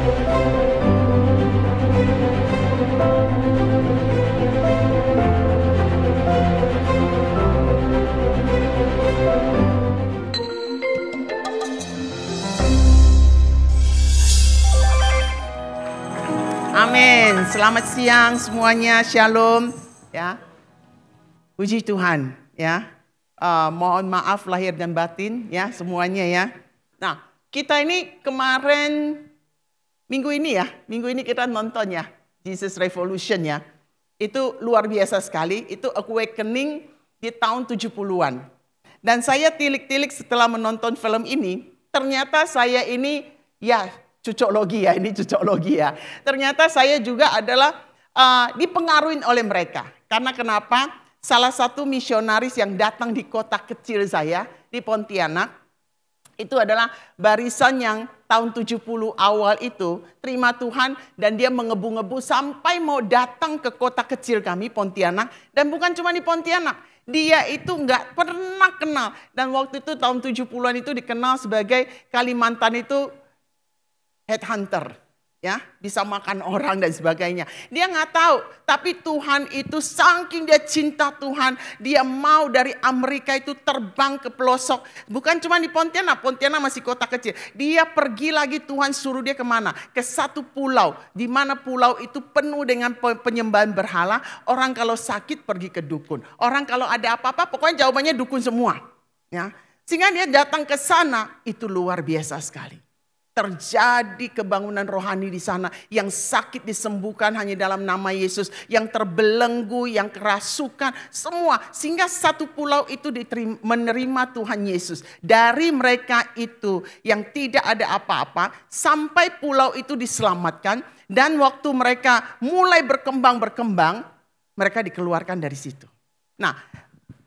Amin. Selamat siang semuanya. Shalom. Ya. Puji Tuhan. Ya. Mohon maaf lahir dan batin ya semuanya ya. Nah, kita ini kemarin minggu ini kita nonton ya Jesus Revolution ya. Itu luar biasa sekali. Itu awakening di tahun 70-an. Dan saya tilik-tilik setelah menonton film ini, ternyata saya ini ya cocoklogi ya. Ternyata saya juga adalah dipengaruhi oleh mereka. Karena kenapa? Salah satu misionaris yang datang di kota kecil saya, di Pontianak, itu adalah barisan yang tahun 70 awal itu terima Tuhan dan dia mengebu-ngebu sampai mau datang ke kota kecil kami, Pontianak. Dan bukan cuma di Pontianak, dia itu nggak pernah kenal. Dan waktu itu tahun 70-an itu dikenal sebagai Kalimantan itu headhunter, ya, bisa makan orang dan sebagainya. Dia nggak tahu, tapi Tuhan itu saking dia cinta Tuhan, dia mau dari Amerika itu terbang ke pelosok. Bukan cuma di Pontianak masih kota kecil. Dia pergi lagi, Tuhan suruh dia kemana? Ke satu pulau, di mana pulau itu penuh dengan penyembahan berhala. Orang kalau sakit pergi ke dukun. Orang kalau ada apa-apa, pokoknya jawabannya dukun semua. Ya, sehingga dia datang ke sana, itu luar biasa sekali. Terjadi kebangunan rohani di sana. Yang sakit disembuhkan hanya dalam nama Yesus. Yang terbelenggu, yang kerasukan, semua. Sehingga satu pulau itu menerima Tuhan Yesus. Dari mereka itu yang tidak ada apa-apa, sampai pulau itu diselamatkan. Dan waktu mereka mulai berkembang, mereka dikeluarkan dari situ. Nah,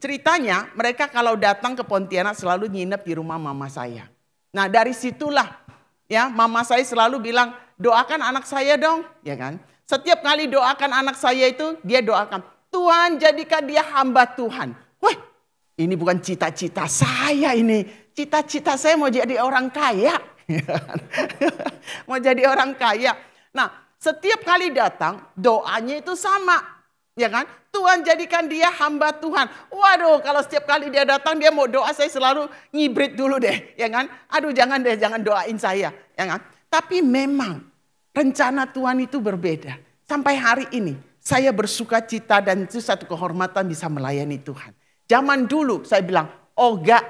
ceritanya mereka kalau datang ke Pontianak selalu nginep di rumah mama saya. Nah, dari situlah ya, mama saya selalu bilang, doakan anak saya dong, ya kan? Setiap kali doakan anak saya itu, dia doakan, Tuhan jadikan dia hamba Tuhan. Wah, ini bukan cita-cita saya ini. Cita-cita saya mau jadi orang kaya. Mau jadi orang kaya. Nah, setiap kali datang, doanya itu sama. Ya kan? Tuhan jadikan dia hamba Tuhan. Waduh, kalau setiap kali dia datang dia mau doa, saya selalu ngibrit dulu deh, ya kan? Aduh, jangan doain saya, ya kan? Tapi memang rencana Tuhan itu berbeda. Sampai hari ini saya bersuka cita dan itu satu kehormatan bisa melayani Tuhan. Zaman dulu saya bilang, oh enggak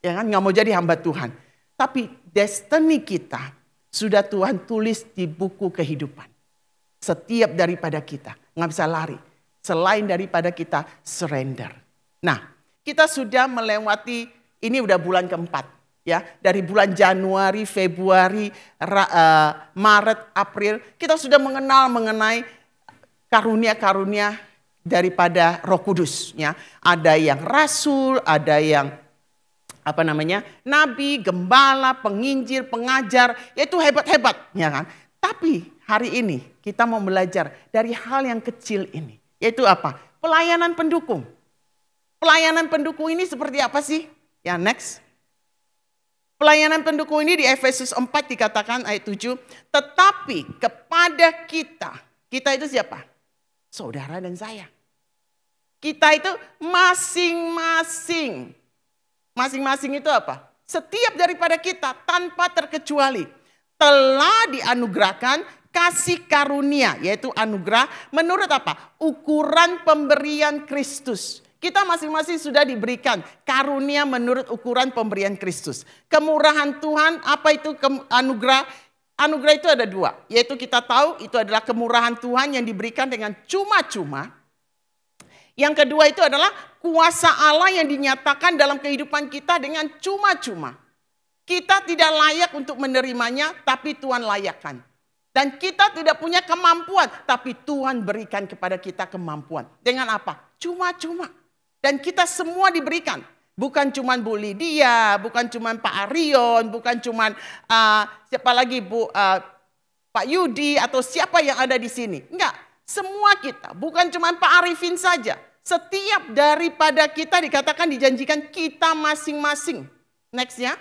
ya kan, nggak mau jadi hamba Tuhan. Tapi destiny kita sudah Tuhan tulis di buku kehidupan. Setiap daripada kita nggak bisa lari. Selain daripada kita surrender. Nah, kita sudah melewati, ini udah bulan keempat. Ya, dari bulan Januari, Februari, Maret, April. Kita sudah mengenal mengenai karunia-karunia daripada Roh Kudus. Ya. Ada yang rasul, ada yang nabi, gembala, penginjil, pengajar. Yaitu hebat-hebat. Ya kan? Tapi hari ini kita mau belajar dari hal yang kecil ini. Yaitu apa? Pelayanan pendukung. Pelayanan pendukung ini seperti apa sih? Ya, next. Pelayanan pendukung ini di Efesus 4 dikatakan ayat 7. Tetapi kepada kita itu siapa? Saudara dan saya. Kita itu masing-masing. Masing-masing itu apa? Setiap daripada kita tanpa terkecuali telah dianugerahkan kasih karunia, yaitu anugerah, menurut apa? Ukuran pemberian Kristus. Kita masing-masing sudah diberikan karunia menurut ukuran pemberian Kristus. Kemurahan Tuhan, apa itu anugerah? Anugerah itu ada dua, yaitu kita tahu itu adalah kemurahan Tuhan yang diberikan dengan cuma-cuma. Yang kedua itu adalah kuasa Allah yang dinyatakan dalam kehidupan kita dengan cuma-cuma. Kita tidak layak untuk menerimanya, tapi Tuhan layakkan. Dan kita tidak punya kemampuan, tapi Tuhan berikan kepada kita kemampuan. Dengan apa? Cuma-cuma. Dan kita semua diberikan. Bukan cuma Bu Lydia, bukan cuma Pak Arion, bukan cuma siapa lagi Pak Yudi atau siapa yang ada di sini. Enggak, semua kita. Bukan cuma Pak Arifin saja. Setiap daripada kita dikatakan dijanjikan kita masing-masing. Next ya.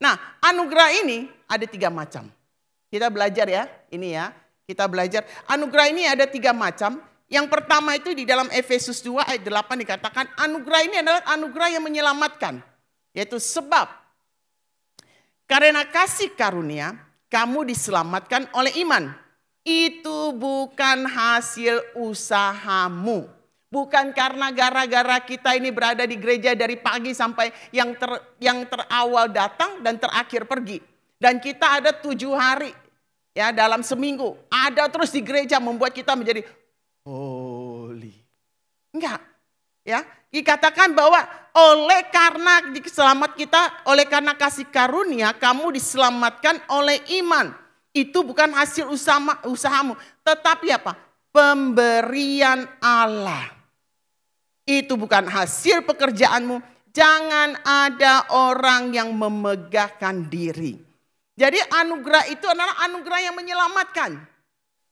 Nah, anugerah ini ada 3 macam. Kita belajar ya, ini ya. Kita belajar. Anugerah ini ada 3 macam. Yang pertama itu di dalam Efesus 2 ayat 8 dikatakan anugerah ini adalah anugerah yang menyelamatkan. Yaitu sebab karena kasih karunia kamu diselamatkan oleh iman. Itu bukan hasil usahamu. Bukan karena gara-gara kita ini berada di gereja dari pagi sampai yang terawal datang dan terakhir pergi. Dan kita ada 7 hari ya dalam seminggu. Ada terus di gereja membuat kita menjadi holy. Enggak. Ya, dikatakan bahwa oleh karena selamat kita, oleh karena kasih karunia kamu diselamatkan oleh iman. Itu bukan hasil usahamu, tetapi apa? Pemberian Allah. Itu bukan hasil pekerjaanmu. Jangan ada orang yang memegahkan diri. Jadi anugerah itu adalah anugerah yang menyelamatkan.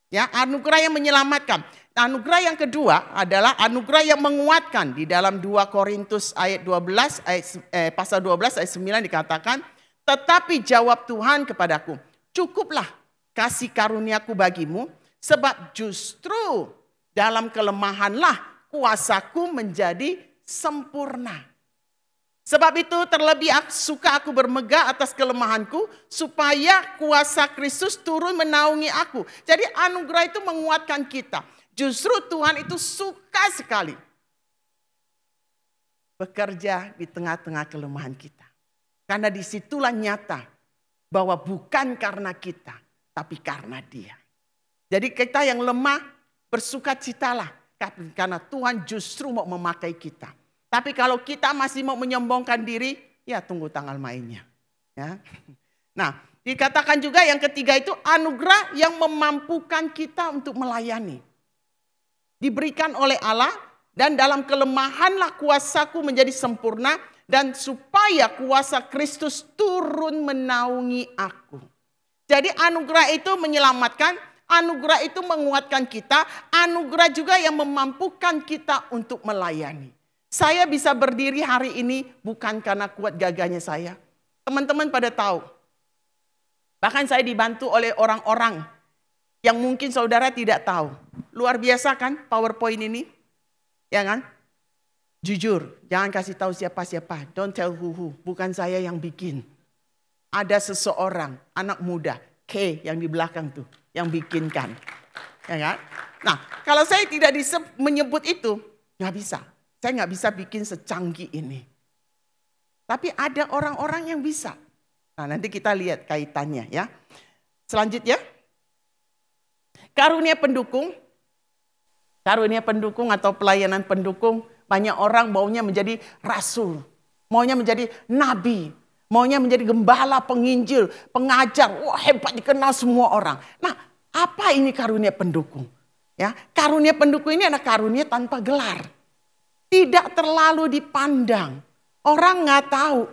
Ya, anugerah yang menyelamatkan. Anugerah yang kedua adalah anugerah yang menguatkan. Di dalam 2 Korintus ayat 12 pasal 12 ayat 9 dikatakan, "Tetapi jawab Tuhan kepadaku, cukuplah kasih karuniaku bagimu, sebab justru dalam kelemahanlah kuasaku menjadi sempurna. Sebab itu terlebih suka aku bermegah atas kelemahanku, supaya kuasa Kristus turun menaungi aku." Jadi anugerah itu menguatkan kita. Justru Tuhan itu suka sekali bekerja di tengah-tengah kelemahan kita. Karena disitulah nyata bahwa bukan karena kita, tapi karena Dia. Jadi kita yang lemah bersukacitalah. Karena Tuhan justru mau memakai kita. Tapi kalau kita masih mau menyombongkan diri, ya tunggu tanggal mainnya. Ya. Nah, dikatakan juga yang ketiga itu anugerah yang memampukan kita untuk melayani. Diberikan oleh Allah dan dalam kelemahanlah kuasaku menjadi sempurna dan supaya kuasa Kristus turun menaungi aku. Jadi anugerah itu menyelamatkan. Anugerah itu menguatkan kita, anugerah juga yang memampukan kita untuk melayani. Saya bisa berdiri hari ini bukan karena kuat gagahnya saya. Teman-teman pada tahu. Bahkan saya dibantu oleh orang-orang yang mungkin saudara tidak tahu. Luar biasa kan PowerPoint ini? Ya kan? Jujur, jangan kasih tahu siapa-siapa. Don't tell who. Bukan saya yang bikin. Ada seseorang, anak muda, K yang di belakang tuh. Yang bikinkan, ya kan? Nah, kalau saya tidak menyebut itu, nggak bisa. Saya nggak bisa bikin secanggih ini. Tapi ada orang-orang yang bisa. Nah, nanti kita lihat kaitannya ya. Selanjutnya, karunia pendukung atau pelayanan pendukung. Banyak orang maunya menjadi rasul, maunya menjadi nabi. Maunya menjadi gembala, penginjil, pengajar. Wah, hebat, dikenal semua orang. Nah, apa ini karunia pendukung? Ya, karunia pendukung ini adalah karunia tanpa gelar. Tidak terlalu dipandang. Orang nggak tahu.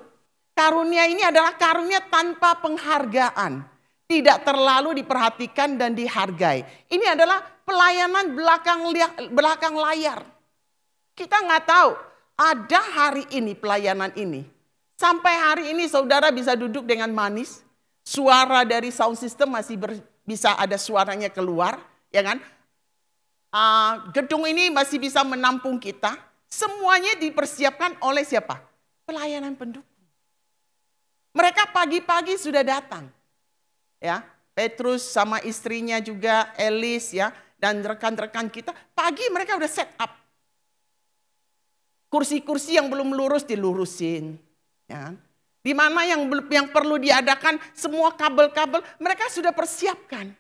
Karunia ini adalah karunia tanpa penghargaan. Tidak terlalu diperhatikan dan dihargai. Ini adalah pelayanan belakang layar. Kita nggak tahu ada hari ini pelayanan ini. Sampai hari ini saudara bisa duduk dengan manis. Suara dari sound system masih bisa ada suaranya keluar. Ya kan? Gedung ini masih bisa menampung kita. Semuanya dipersiapkan oleh siapa? Pelayanan pendukung. Mereka pagi-pagi sudah datang. Ya, Petrus sama istrinya juga, Elis ya, dan rekan-rekan kita. Pagi mereka udah set up. Kursi-kursi yang belum lurus dilurusin. Ya. Di mana yang perlu diadakan semua kabel-kabel mereka sudah persiapkan.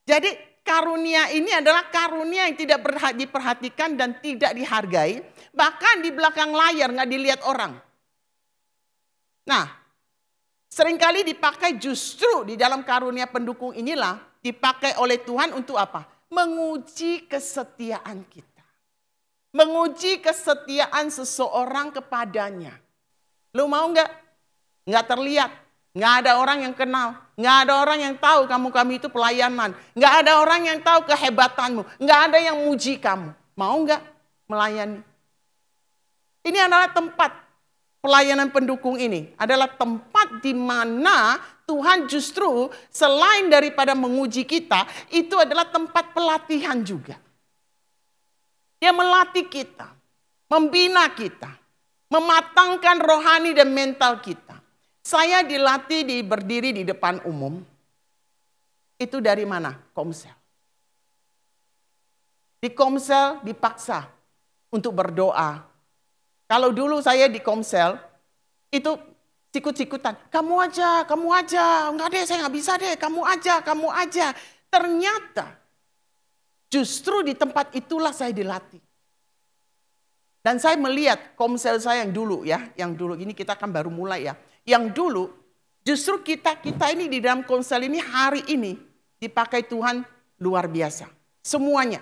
Jadi karunia ini adalah karunia yang tidak diperhatikan dan tidak dihargai. Bahkan di belakang layar nggak dilihat orang. Nah, seringkali dipakai justru di dalam karunia pendukung inilah dipakai oleh Tuhan untuk apa? Menguji kesetiaan kita. Menguji kesetiaan seseorang kepadanya. Lu mau nggak? Nggak terlihat. Nggak ada orang yang kenal. Nggak ada orang yang tahu kamu itu pelayanan. Nggak ada orang yang tahu kehebatanmu. Nggak ada yang muji kamu. Mau nggak melayani? Ini adalah tempat pelayanan pendukung ini. Adalah tempat di mana Tuhan justru selain daripada menguji kita, itu adalah tempat pelatihan juga. Dia melatih kita, membina kita, mematangkan rohani dan mental kita. Saya dilatih berdiri di depan umum, itu dari mana? Komsel. Di Komsel dipaksa untuk berdoa. Kalau dulu saya di Komsel, itu sikut-sikutan. Kamu aja. Enggak deh, saya nggak bisa deh. Kamu aja. Ternyata justru di tempat itulah saya dilatih. Dan saya melihat Komsel saya yang dulu ya. Yang dulu ini kita kan baru mulai ya. Yang dulu justru kita ini di dalam Komsel ini hari ini dipakai Tuhan luar biasa. Semuanya.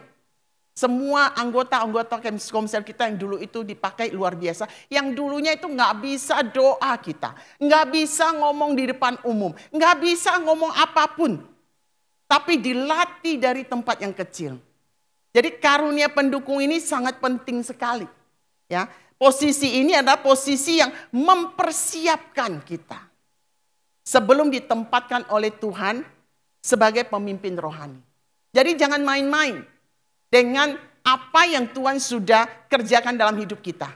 Semua anggota-anggota Komsel kita yang dulu itu dipakai luar biasa. Yang dulunya itu nggak bisa doa kita. Nggak bisa ngomong di depan umum. Nggak bisa ngomong apapun. Tapi dilatih dari tempat yang kecil. Jadi karunia pendukung ini sangat penting sekali. Ya, posisi ini adalah posisi yang mempersiapkan kita. Sebelum ditempatkan oleh Tuhan sebagai pemimpin rohani. Jadi jangan main-main dengan apa yang Tuhan sudah kerjakan dalam hidup kita.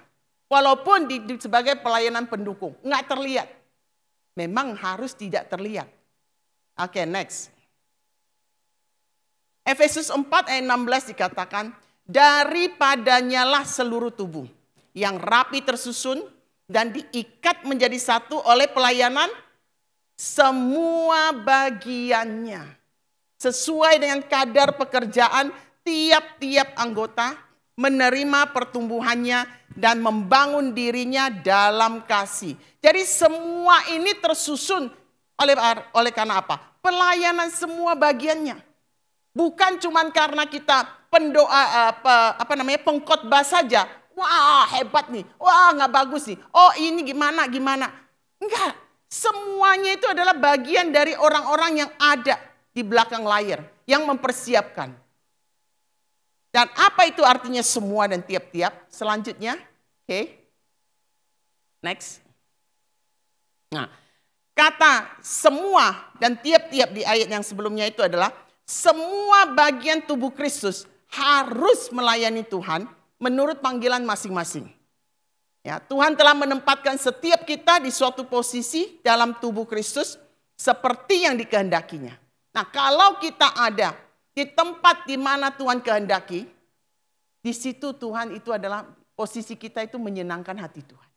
Walaupun sebagai pelayanan pendukung, nggak terlihat. Memang harus tidak terlihat. Oke, next. Efesus 4 ayat 16 dikatakan, daripadanyalah seluruh tubuh yang rapi tersusun dan diikat menjadi satu oleh pelayanan semua bagiannya. Sesuai dengan kadar pekerjaan tiap-tiap anggota menerima pertumbuhannya dan membangun dirinya dalam kasih. Jadi semua ini tersusun oleh karena apa? Pelayanan semua bagiannya. Bukan cuma karena kita pengkhotbah saja. Wah, hebat nih. Wah, nggak bagus nih. Oh, ini gimana. Enggak. Semuanya itu adalah bagian dari orang-orang yang ada di belakang layar yang mempersiapkan. Dan apa itu artinya semua dan tiap-tiap? Selanjutnya, oke. Next. Nah, kata semua dan tiap-tiap di ayat yang sebelumnya itu adalah semua bagian tubuh Kristus harus melayani Tuhan menurut panggilan masing-masing. Ya, Tuhan telah menempatkan setiap kita di suatu posisi dalam tubuh Kristus seperti yang dikehendakinya. Nah, kalau kita ada di tempat di mana Tuhan kehendaki, di situ Tuhan itu adalah posisi kita itu menyenangkan hati Tuhan.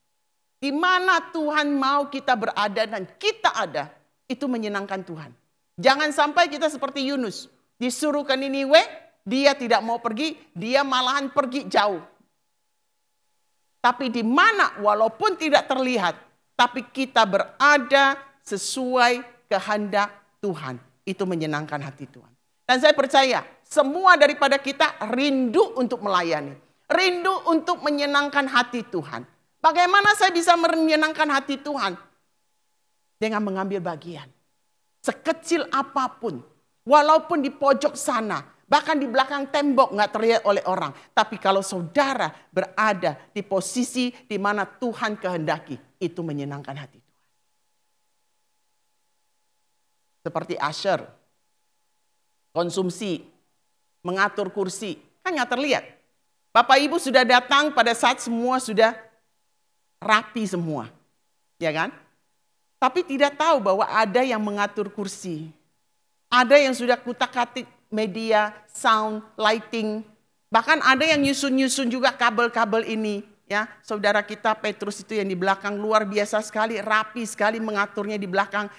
Di mana Tuhan mau kita berada dan kita ada, itu menyenangkan Tuhan. Jangan sampai kita seperti Yunus, disuruh ke Niniwe, dia tidak mau pergi, dia malahan pergi jauh. Tapi di mana walaupun tidak terlihat, tapi kita berada sesuai kehendak Tuhan, itu menyenangkan hati Tuhan. Dan saya percaya semua daripada kita rindu untuk melayani. Rindu untuk menyenangkan hati Tuhan. Bagaimana saya bisa menyenangkan hati Tuhan? Dengan mengambil bagian. Sekecil apapun. Walaupun di pojok sana. Bahkan di belakang tembok nggak terlihat oleh orang. Tapi kalau saudara berada di posisi di mana Tuhan kehendaki. Itu menyenangkan hati Tuhan. Seperti usher. Konsumsi, mengatur kursi, kan nggak terlihat. Bapak Ibu sudah datang pada saat semua sudah rapi semua, ya kan? Tapi tidak tahu bahwa ada yang mengatur kursi, ada yang sudah kutak-katik media, sound, lighting, bahkan ada yang nyusun-nyusun juga kabel-kabel ini. Ya, saudara kita Petrus itu yang di belakang luar biasa sekali, rapi sekali mengaturnya di belakang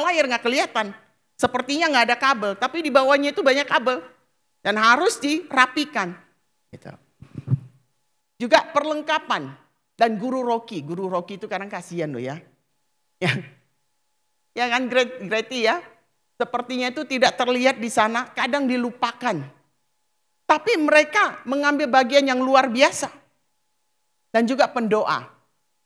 layar nggak kelihatan. Sepertinya nggak ada kabel, tapi di bawahnya itu banyak kabel. Dan harus dirapikan. Gitu. Juga perlengkapan. Dan guru Rocky itu kadang kasihan loh ya. Ya kan Greti ya. Sepertinya itu tidak terlihat di sana, kadang dilupakan. Tapi mereka mengambil bagian yang luar biasa. Dan juga pendoa.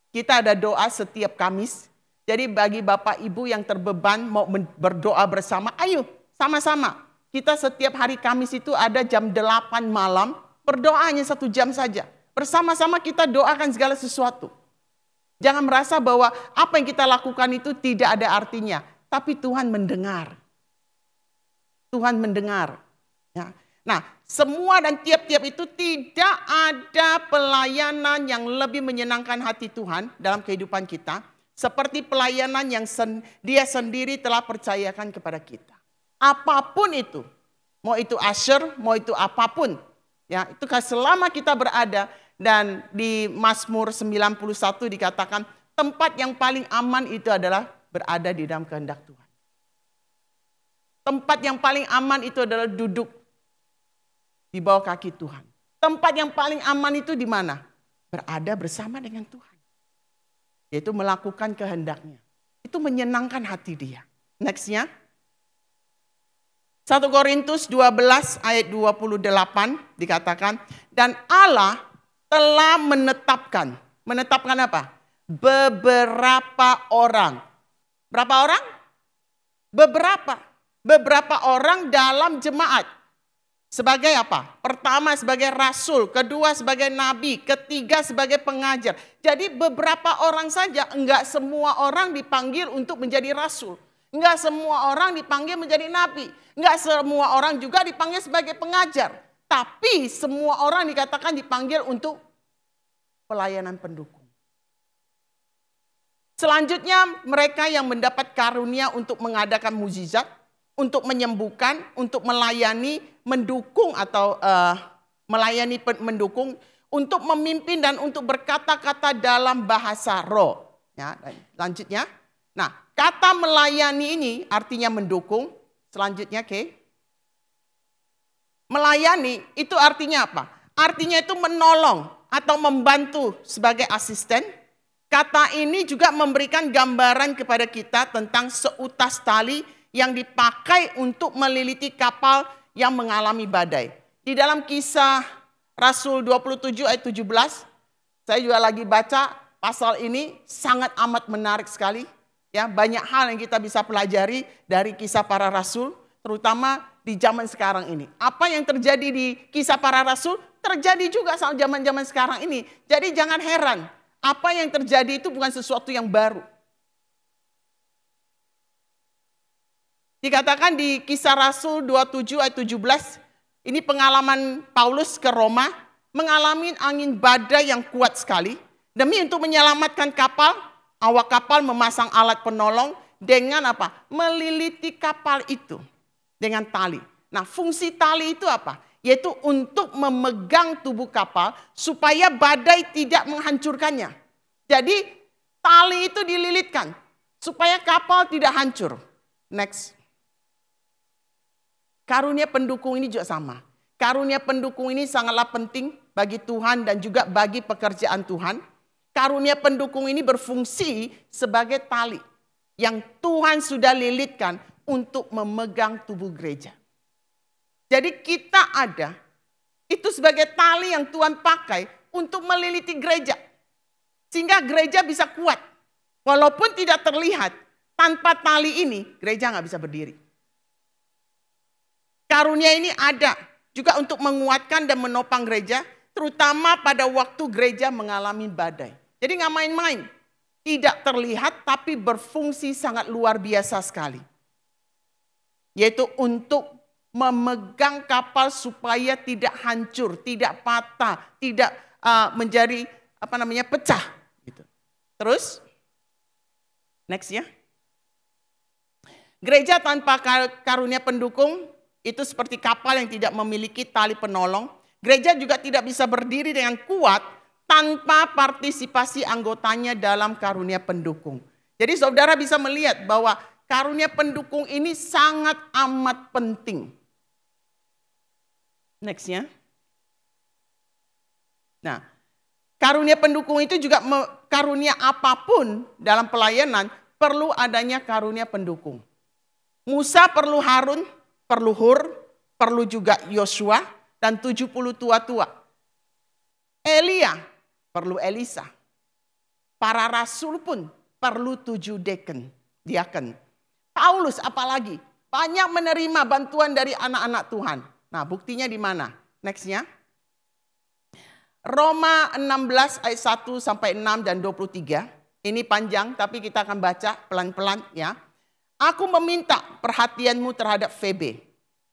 Kita ada doa setiap Kamis. Jadi bagi Bapak Ibu yang terbeban mau berdoa bersama, ayo sama-sama. Kita setiap hari Kamis itu ada jam 8 malam, berdoa hanya 1 jam saja. Bersama-sama kita doakan segala sesuatu. Jangan merasa bahwa apa yang kita lakukan itu tidak ada artinya. tapi Tuhan mendengar. Tuhan mendengar. Ya. Nah, semua dan tiap-tiap itu tidak ada pelayanan yang lebih menyenangkan hati Tuhan dalam kehidupan kita. Seperti pelayanan yang dia sendiri telah percayakan kepada kita. Apapun itu. Mau itu usher, mau itu apapun. Ya, itu selama kita berada dan di Mazmur 91 dikatakan tempat yang paling aman itu adalah berada di dalam kehendak Tuhan. Tempat yang paling aman itu adalah duduk di bawah kaki Tuhan. Tempat yang paling aman itu di mana? Berada bersama dengan Tuhan. Yaitu melakukan kehendaknya. Itu menyenangkan hati dia. Nextnya. 1 Korintus 12 ayat 28 dikatakan. Dan Allah telah menetapkan. Menetapkan apa? Beberapa orang. Berapa orang? Beberapa orang dalam jemaat. Sebagai apa? Pertama sebagai rasul, kedua sebagai nabi, ketiga sebagai pengajar. Jadi beberapa orang saja, enggak semua orang dipanggil untuk menjadi rasul. Enggak semua orang dipanggil menjadi nabi. Enggak semua orang juga dipanggil sebagai pengajar. Tapi semua orang dikatakan dipanggil untuk pelayanan pendukung. Selanjutnya mereka yang mendapat karunia untuk mengadakan mukjizat, untuk menyembuhkan, untuk melayani, mendukung atau melayani mendukung, untuk memimpin dan untuk berkata-kata dalam bahasa roh. Ya, lanjutnya. Nah, kata melayani ini artinya mendukung. Selanjutnya, oke. Melayani itu artinya apa? Artinya itu menolong atau membantu sebagai asisten. Kata ini juga memberikan gambaran kepada kita tentang seutas tali yang dipakai untuk meliliti kapal yang mengalami badai. Di dalam Kisah Rasul 27 ayat 17, saya juga lagi baca pasal ini, sangat amat menarik sekali. Ya, banyak hal yang kita bisa pelajari dari kisah para rasul, terutama di zaman sekarang ini. Apa yang terjadi di kisah para rasul, terjadi juga saat zaman-zaman sekarang ini. Jadi jangan heran, apa yang terjadi itu bukan sesuatu yang baru. Dikatakan di Kisah Rasul 27 ayat 17, ini pengalaman Paulus ke Roma, mengalami angin badai yang kuat sekali. Demi untuk menyelamatkan kapal, awak kapal memasang alat penolong dengan apa? Meliliti kapal itu dengan tali. Nah, fungsi tali itu apa? Yaitu untuk memegang tubuh kapal supaya badai tidak menghancurkannya. Jadi tali itu dililitkan supaya kapal tidak hancur. Next. Karunia pendukung ini juga sama. Karunia pendukung ini sangatlah penting bagi Tuhan dan juga bagi pekerjaan Tuhan. Karunia pendukung ini berfungsi sebagai tali yang Tuhan sudah lilitkan untuk memegang tubuh gereja. Jadi kita ada, itu sebagai tali yang Tuhan pakai untuk meliliti gereja. Sehingga gereja bisa kuat. Walaupun tidak terlihat, tanpa tali ini gereja nggak bisa berdiri. Karunia ini ada juga untuk menguatkan dan menopang gereja, terutama pada waktu gereja mengalami badai. Jadi nggak main-main, tidak terlihat tapi berfungsi sangat luar biasa sekali. Yaitu untuk memegang kapal supaya tidak hancur, tidak patah, tidak menjadi pecah. Gitu. Terus, next ya. Gereja tanpa karunia pendukung itu seperti kapal yang tidak memiliki tali penolong. Gereja juga tidak bisa berdiri dengan kuat tanpa partisipasi anggotanya dalam karunia pendukung. Jadi saudara bisa melihat bahwa karunia pendukung ini sangat amat penting. Next ya. Nah, karunia pendukung itu juga karunia apapun dalam pelayanan perlu adanya karunia pendukung. Musa perlu Harun, perlu Hur, perlu juga Yosua, dan 70 tua-tua. Elia perlu Elisa. Para rasul pun perlu 7 diaken. Paulus apalagi banyak menerima bantuan dari anak-anak Tuhan. Nah, buktinya di mana? Nextnya. Roma 16 ayat 1 sampai 6 dan 23. Ini panjang tapi kita akan baca pelan-pelan ya. Aku meminta perhatianmu terhadap Febe,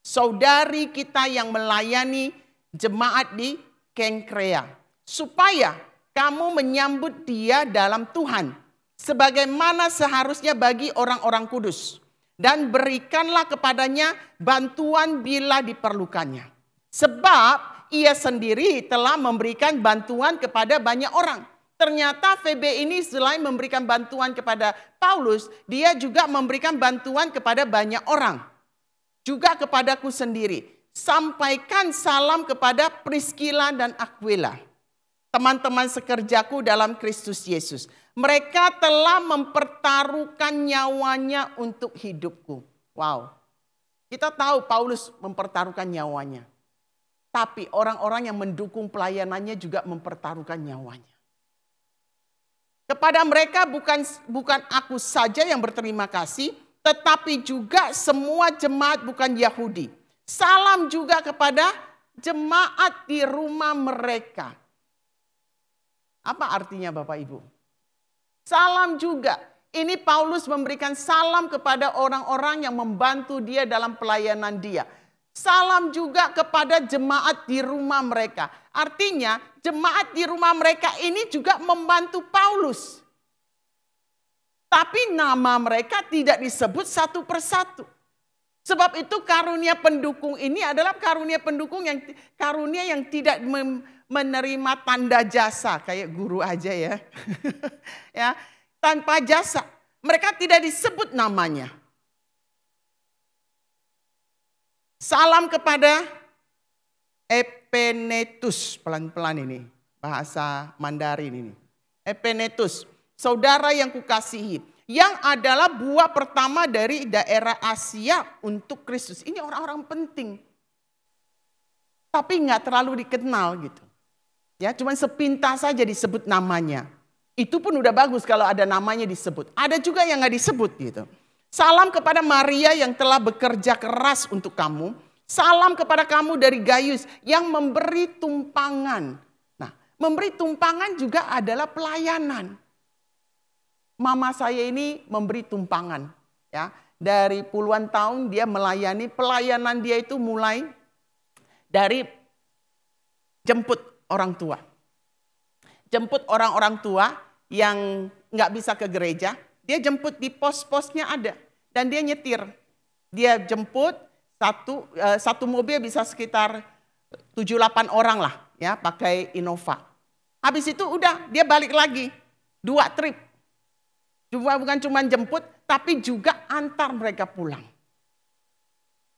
saudari kita yang melayani jemaat di Kenkrea, supaya kamu menyambut dia dalam Tuhan, sebagaimana seharusnya bagi orang-orang kudus. Dan berikanlah kepadanya bantuan bila diperlukannya. Sebab ia sendiri telah memberikan bantuan kepada banyak orang. Ternyata Febe ini selain memberikan bantuan kepada Paulus, dia juga memberikan bantuan kepada banyak orang. Juga kepadaku sendiri. Sampaikan salam kepada Priscilla dan Aquila, teman-teman sekerjaku dalam Kristus Yesus. Mereka telah mempertaruhkan nyawanya untuk hidupku. Wow. Kita tahu Paulus mempertaruhkan nyawanya. Tapi orang-orang yang mendukung pelayanannya juga mempertaruhkan nyawanya. Kepada mereka bukan aku saja yang berterima kasih, tetapi juga semua jemaat bukan Yahudi. Salam juga kepada jemaat di rumah mereka. Apa artinya Bapak Ibu? Salam juga. Ini Paulus memberikan salam kepada orang-orang yang membantu dia dalam pelayanan dia. Salam juga kepada jemaat di rumah mereka. Artinya jemaat di rumah mereka ini juga membantu Paulus. Tapi nama mereka tidak disebut satu persatu. Sebab itu karunia pendukung ini adalah karunia pendukung karunia yang tidak menerima tanda jasa. Kayak guru aja ya. Ya, tanpa jasa. Mereka tidak disebut namanya. Salam kepada Epenetus, pelan-pelan ini, bahasa Mandarin ini. Epenetus, saudara yang kukasihi, yang adalah buah pertama dari daerah Asia untuk Kristus. Ini orang-orang penting. Tapi nggak terlalu dikenal gitu. Ya, cuma sepintas saja disebut namanya. Itu pun udah bagus kalau ada namanya disebut. Ada juga yang nggak disebut gitu. Salam kepada Maria yang telah bekerja keras untuk kamu. Salam kepada kamu dari Gaius yang memberi tumpangan. Nah, memberi tumpangan juga adalah pelayanan. Mama saya ini memberi tumpangan. Ya, dari puluhan tahun dia melayani. Pelayanan dia itu mulai dari jemput orang tua. Jemput orang-orang tua yang nggak bisa ke gereja. Dia jemput di pos-posnya ada. Dan dia nyetir. Dia jemput satu mobil bisa sekitar 7-8 orang lah. Ya, pakai Innova. Habis itu udah dia balik lagi. 2 trip. Bukan cuma jemput, tapi juga antar mereka pulang.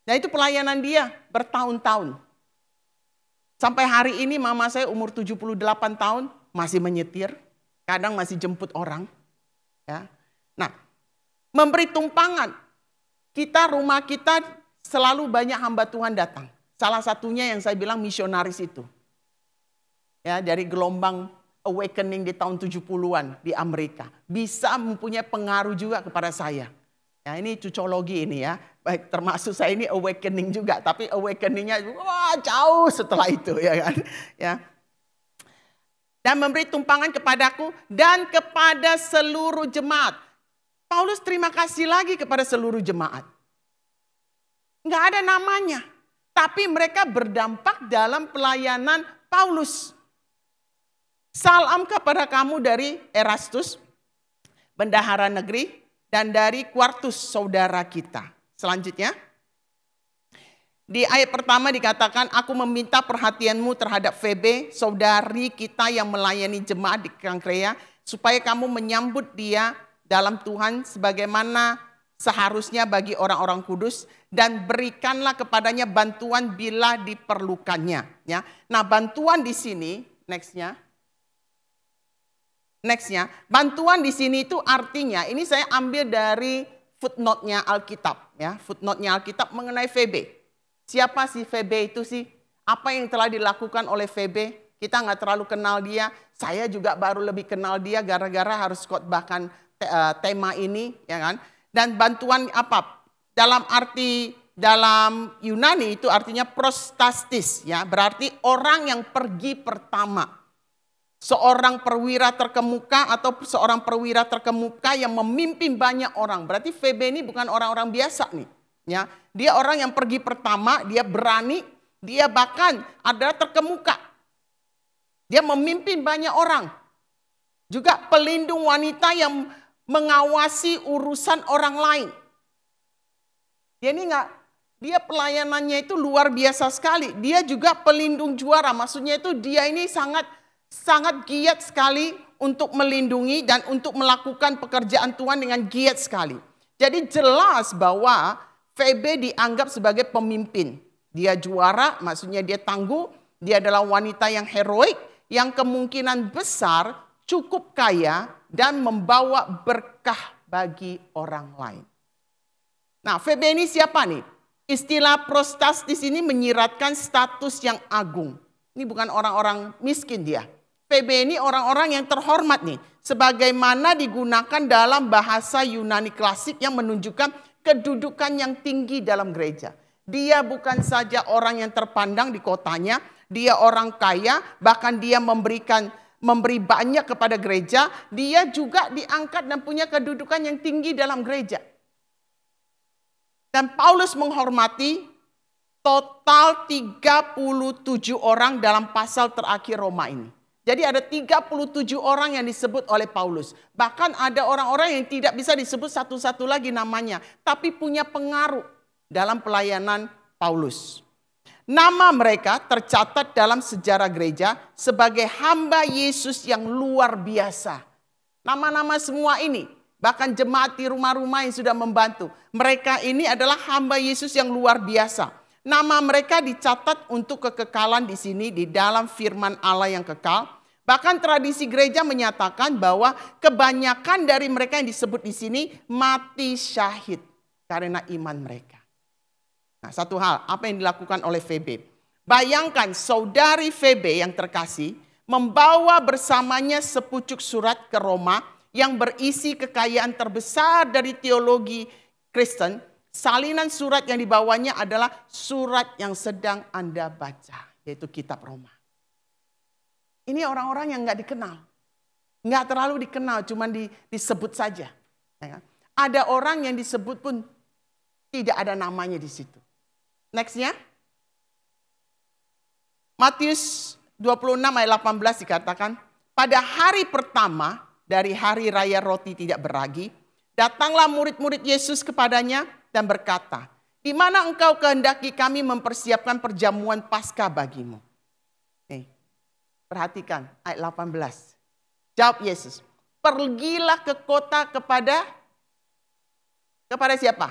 Nah itu pelayanan dia bertahun-tahun. Sampai hari ini mama saya umur 78 tahun masih menyetir. Kadang masih jemput orang. Ya. Nah, memberi tumpangan. Rumah kita selalu banyak hamba Tuhan datang. Salah satunya yang saya bilang misionaris itu. Ya, dari gelombang awakening di tahun 70-an di Amerika. Bisa mempunyai pengaruh juga kepada saya. Ya, ini cocologi ini ya. Baik, termasuk saya ini awakening juga. Tapi awakeningnya jauh setelah itu ya kan. Ya. Dan memberi tumpangan kepadaku dan kepada seluruh jemaat. Paulus terima kasih lagi kepada seluruh jemaat. Enggak ada namanya. Tapi mereka berdampak dalam pelayanan Paulus. Salam kepada kamu dari Erastus, bendahara negeri, dan dari Quartus, saudara kita. Selanjutnya, di ayat pertama dikatakan, aku meminta perhatianmu terhadap Febe, saudari kita yang melayani jemaat di Kenkrea, supaya kamu menyambut dia dalam Tuhan sebagaimana seharusnya bagi orang-orang kudus, dan berikanlah kepadanya bantuan bila diperlukannya. Ya. Nah, bantuan di sini, nextnya, bantuan di sini itu artinya, ini saya ambil dari footnote-nya Alkitab, ya, footnote-nya Alkitab mengenai Febe. Siapa sih Febe itu sih? Apa yang telah dilakukan oleh Febe? Kita nggak terlalu kenal dia. Saya juga baru lebih kenal dia gara-gara harus khotbahkan tema ini, ya kan? Dan bantuan apa? Dalam Yunani itu artinya prostastis, ya, berarti orang yang pergi pertama. seorang perwira terkemuka atau seorang perwira terkemuka yang memimpin banyak orang. Berarti Febe ini bukan orang-orang biasa nih. Ya, dia orang yang pergi pertama, dia berani, dia bahkan adalah terkemuka. Dia memimpin banyak orang. Juga pelindung wanita yang mengawasi urusan orang lain. Dia pelayanannya itu luar biasa sekali. Dia juga pelindung juara. Maksudnya itu dia ini sangat giat sekali untuk melindungi dan untuk melakukan pekerjaan Tuhan dengan giat sekali. Jadi jelas bahwa Febe dianggap sebagai pemimpin. Dia juara, maksudnya dia tangguh. Dia adalah wanita yang heroik, yang kemungkinan besar cukup kaya dan membawa berkah bagi orang lain. Nah, Febe ini siapa nih? Istilah prostas di sini menyiratkan status yang agung. Ini bukan orang-orang miskin dia. Febe ini orang-orang yang terhormat nih. Sebagaimana digunakan dalam bahasa Yunani klasik yang menunjukkan kedudukan yang tinggi dalam gereja. Dia bukan saja orang yang terpandang di kotanya. Dia orang kaya, bahkan dia memberi banyak kepada gereja. Dia juga diangkat dan punya kedudukan yang tinggi dalam gereja. Dan Paulus menghormati total 37 orang dalam pasal terakhir Roma ini. Jadi ada 37 orang yang disebut oleh Paulus. Bahkan ada orang-orang yang tidak bisa disebut satu-satu lagi namanya. Tapi punya pengaruh dalam pelayanan Paulus. Nama mereka tercatat dalam sejarah gereja sebagai hamba Yesus yang luar biasa. Nama-nama semua ini. Bahkan jemaat di rumah-rumah yang sudah membantu. Mereka ini adalah hamba Yesus yang luar biasa. Nama mereka dicatat untuk kekekalan di sini di dalam firman Allah yang kekal. Bahkan tradisi gereja menyatakan bahwa kebanyakan dari mereka yang disebut di sini mati syahid karena iman mereka. Nah, satu hal, apa yang dilakukan oleh Febe? Bayangkan saudari Febe yang terkasih membawa bersamanya sepucuk surat ke Roma yang berisi kekayaan terbesar dari teologi Kristen. Salinan surat yang dibawanya adalah surat yang sedang Anda baca, yaitu kitab Roma. Ini orang-orang yang nggak dikenal. Nggak terlalu dikenal, cuma disebut saja. Ada orang yang disebut pun tidak ada namanya di situ. Nextnya. Matius 26 ayat 18 dikatakan, pada hari pertama dari hari raya roti tidak beragi, datanglah murid-murid Yesus kepadanya dan berkata, di mana engkau kehendaki kami mempersiapkan perjamuan Paskah bagimu? Nih, perhatikan ayat 18. Jawab Yesus, pergilah ke kota kepada siapa?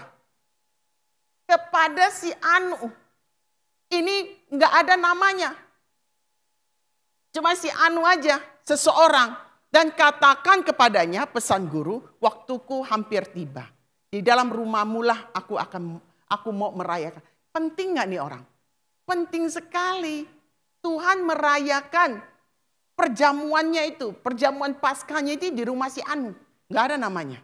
Kepada si Anu. Ini enggak ada namanya. Cuma si Anu aja, seseorang. Dan katakan kepadanya, pesan guru, waktuku hampir tiba. Di dalam rumahmu lah aku mau merayakan. Penting gak nih orang? Penting sekali. Tuhan merayakan perjamuannya itu. Perjamuan Paskahnya itu di rumah si Anu. Gak ada namanya.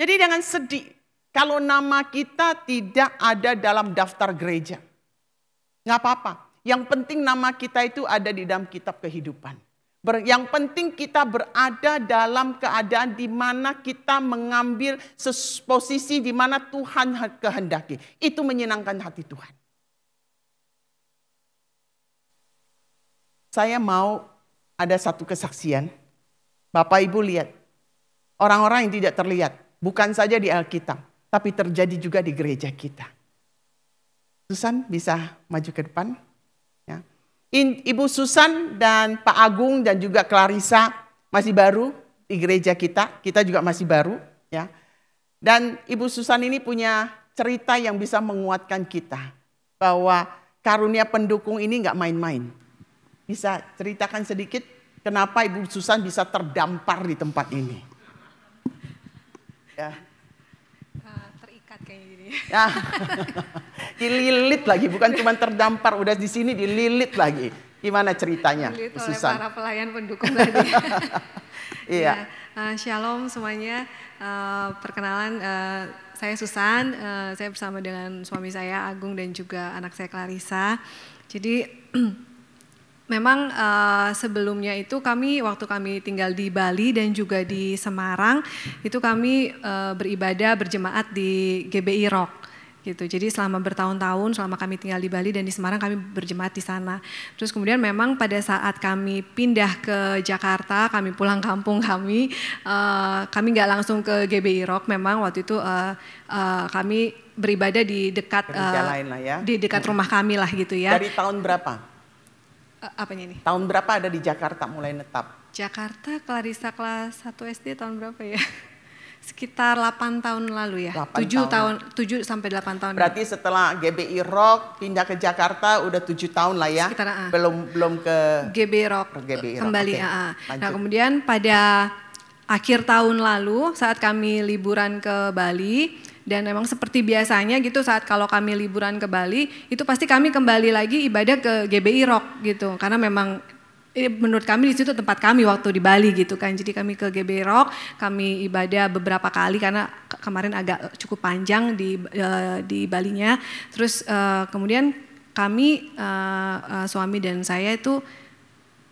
Jadi jangan sedih kalau nama kita tidak ada dalam daftar gereja. Gak apa-apa. Yang penting nama kita itu ada di dalam kitab kehidupan. Yang penting kita berada dalam keadaan di mana kita mengambil posisi di mana Tuhan kehendaki. Itu menyenangkan hati Tuhan. Saya mau ada satu kesaksian. Bapak Ibu lihat. Orang-orang yang tidak terlihat. Bukan saja di Alkitab. Tapi terjadi juga di gereja kita. Susan bisa maju ke depan. Ibu Susan dan Pak Agung dan juga Clarissa masih baru di gereja kita. Kita juga masih baru. Ya. Dan Ibu Susan ini punya cerita yang bisa menguatkan kita. Bahwa karunia pendukung ini nggak main-main. Bisa ceritakan sedikit kenapa Ibu Susan bisa terdampar di tempat ini. Ya. Terikat kayak gini. Ya. Dililit lagi, bukan cuma terdampar, udah di sini dililit lagi. Gimana ceritanya, Dililit oleh Susan? para pelayan pendukung tadi. Iya. Shalom semuanya. Perkenalan, saya Susan. Saya bersama dengan suami saya Agung dan juga anak saya Clarissa. Jadi Memang sebelumnya itu waktu kami tinggal di Bali dan juga di Semarang, itu kami beribadah berjemaat di GBI Rock gitu. Jadi selama bertahun-tahun, selama kami tinggal di Bali dan di Semarang, kami berjemaat di sana. Terus kemudian memang pada saat kami pindah ke Jakarta, kami pulang kampung kami nggak langsung ke GBI Rock. Memang waktu itu kami beribadah di dekat di dekat rumah kami lah gitu ya. Dari tahun berapa? Apanya ini? Tahun berapa ada di Jakarta mulai netap? Jakarta, Clarissa kelas 1 SD tahun berapa ya? Sekitar 8 tahun lalu ya. 7 sampai 8 tahun. Berarti setelah GBI Rock pindah ke Jakarta udah 7 tahun lah ya. Sekitar, belum ke GBI Rock kembali. Okay. Nah, kemudian pada akhir tahun lalu saat kami liburan ke Bali, dan memang seperti biasanya gitu saat kalau kami liburan ke Bali, itu pasti kami kembali lagi ibadah ke GBI Rock gitu. Karena memang menurut kami di situ tempat kami waktu di Bali gitu kan. Jadi kami ke GBI Rock, kami ibadah beberapa kali karena kemarin agak cukup panjang di Balinya. Terus kemudian kami suami dan saya itu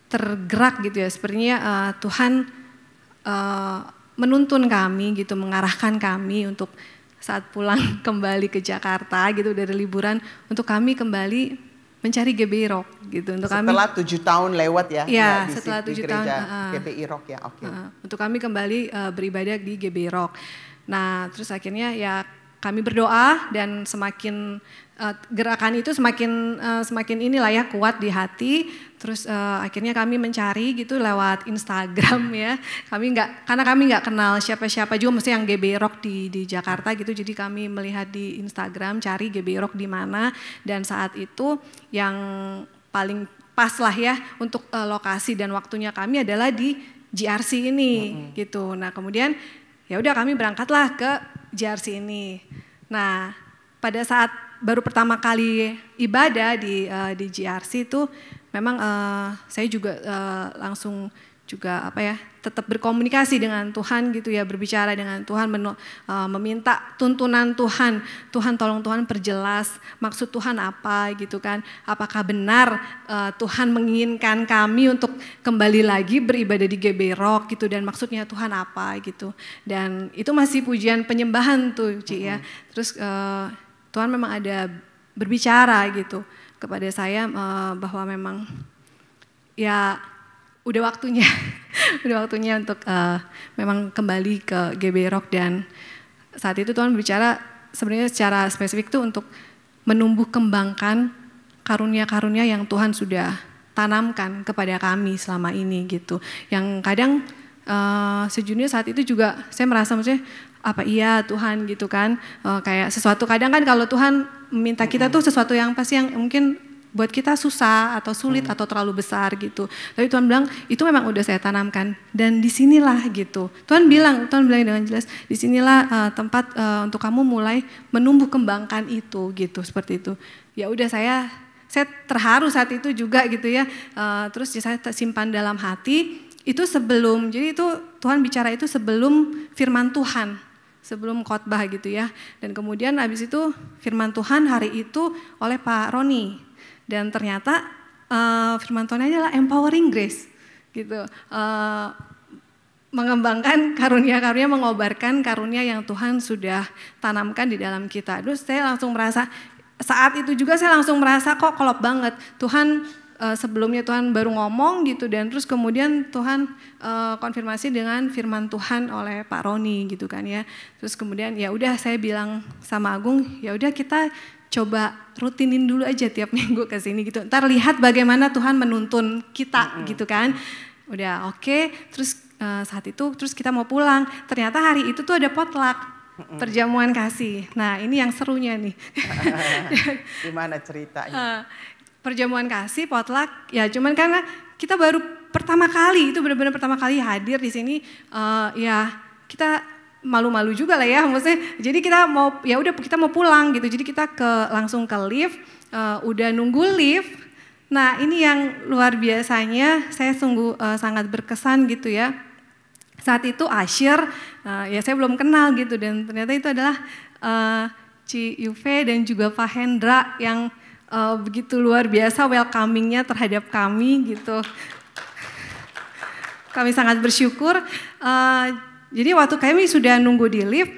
tergerak gitu ya. Sepertinya Tuhan menuntun kami gitu, mengarahkan kami untuk saat pulang kembali ke Jakarta gitu dari liburan, untuk kami kembali mencari GBI Rock gitu. Untuk setelah 7 tahun lewat ya? Iya, setelah 7 tahun GBI Rock ya, oke. Untuk kami kembali beribadah di GBI Rock. Nah, terus akhirnya ya kami berdoa dan semakin gerakan itu semakin inilah ya kuat di hati. Terus akhirnya kami mencari gitu lewat Instagram ya. Karena kami nggak kenal siapa-siapa juga, mesti yang GBI Rock di Jakarta gitu. Jadi kami melihat di Instagram, cari GBI Rock di mana, dan saat itu yang paling pas lah ya untuk lokasi dan waktunya kami adalah di GRC ini gitu. Nah, kemudian ya udah kami berangkatlah ke GRC ini. Nah, pada saat baru pertama kali ibadah di GRC itu memang saya juga langsung juga tetap berkomunikasi dengan Tuhan gitu ya, berbicara dengan Tuhan, meminta tuntunan Tuhan. Tuhan tolong Tuhan perjelas maksud Tuhan apa gitu kan. Apakah benar Tuhan menginginkan kami untuk kembali lagi beribadah di GBI Rock gitu, dan maksudnya Tuhan apa gitu. Dan itu masih pujian penyembahan tuh Ci ya. Terus Tuhan memang ada berbicara gitu kepada saya bahwa memang ya udah waktunya untuk memang kembali ke GBI Rock. Dan saat itu Tuhan berbicara sebenarnya secara spesifik tuh untuk menumbuh kembangkan karunia-karunia yang Tuhan sudah tanamkan kepada kami selama ini gitu. Yang kadang sejujurnya saat itu juga saya merasa maksudnya apa iya Tuhan gitu kan, kayak sesuatu kadang kan kalau Tuhan meminta kita tuh sesuatu yang pasti yang mungkin buat kita susah atau sulit atau terlalu besar gitu. Tapi Tuhan bilang itu memang udah saya tanamkan dan disinilah gitu. Tuhan bilang dengan jelas disinilah tempat untuk kamu mulai menumbuh kembangkan itu gitu, seperti itu. Ya udah saya terharu saat itu juga gitu ya. Terus saya simpan dalam hati itu sebelum, jadi itu Tuhan bicara itu sebelum firman Tuhan, sebelum khotbah gitu ya. Dan kemudian habis itu firman Tuhan hari itu oleh Pak Roni. Dan ternyata firman Tuhan adalah empowering grace gitu. Mengembangkan karunia-karunia, mengobarkan karunia yang Tuhan sudah tanamkan di dalam kita. Terus saya langsung merasa, saat itu juga saya langsung merasa kok klop banget. Tuhan sebelumnya Tuhan baru ngomong gitu, dan terus kemudian Tuhan konfirmasi dengan firman Tuhan oleh Pak Roni gitu kan ya. Terus kemudian ya udah saya bilang sama Agung, ya udah kita coba rutinin dulu aja tiap minggu ke sini gitu. Ntar lihat bagaimana Tuhan menuntun kita gitu kan. Udah oke. Terus saat itu terus kita mau pulang. Ternyata hari itu tuh ada potluck, perjamuan kasih. Nah ini yang serunya nih. Gimana ceritanya? Perjamuan kasih, potluck, ya cuman karena kita baru pertama kali, itu benar-benar pertama kali hadir di sini, ya kita malu-malu juga lah ya, maksudnya. Jadi kita mau pulang gitu, jadi kita langsung ke lift, udah nunggu lift. Nah ini yang luar biasanya, saya sungguh sangat berkesan gitu ya. Saat itu Asher, ya saya belum kenal gitu, dan ternyata itu adalah Ci Yuve dan juga Pak Hendra yang begitu luar biasa welcoming-nya terhadap kami gitu. Kami sangat bersyukur. Jadi waktu kami sudah nunggu di lift,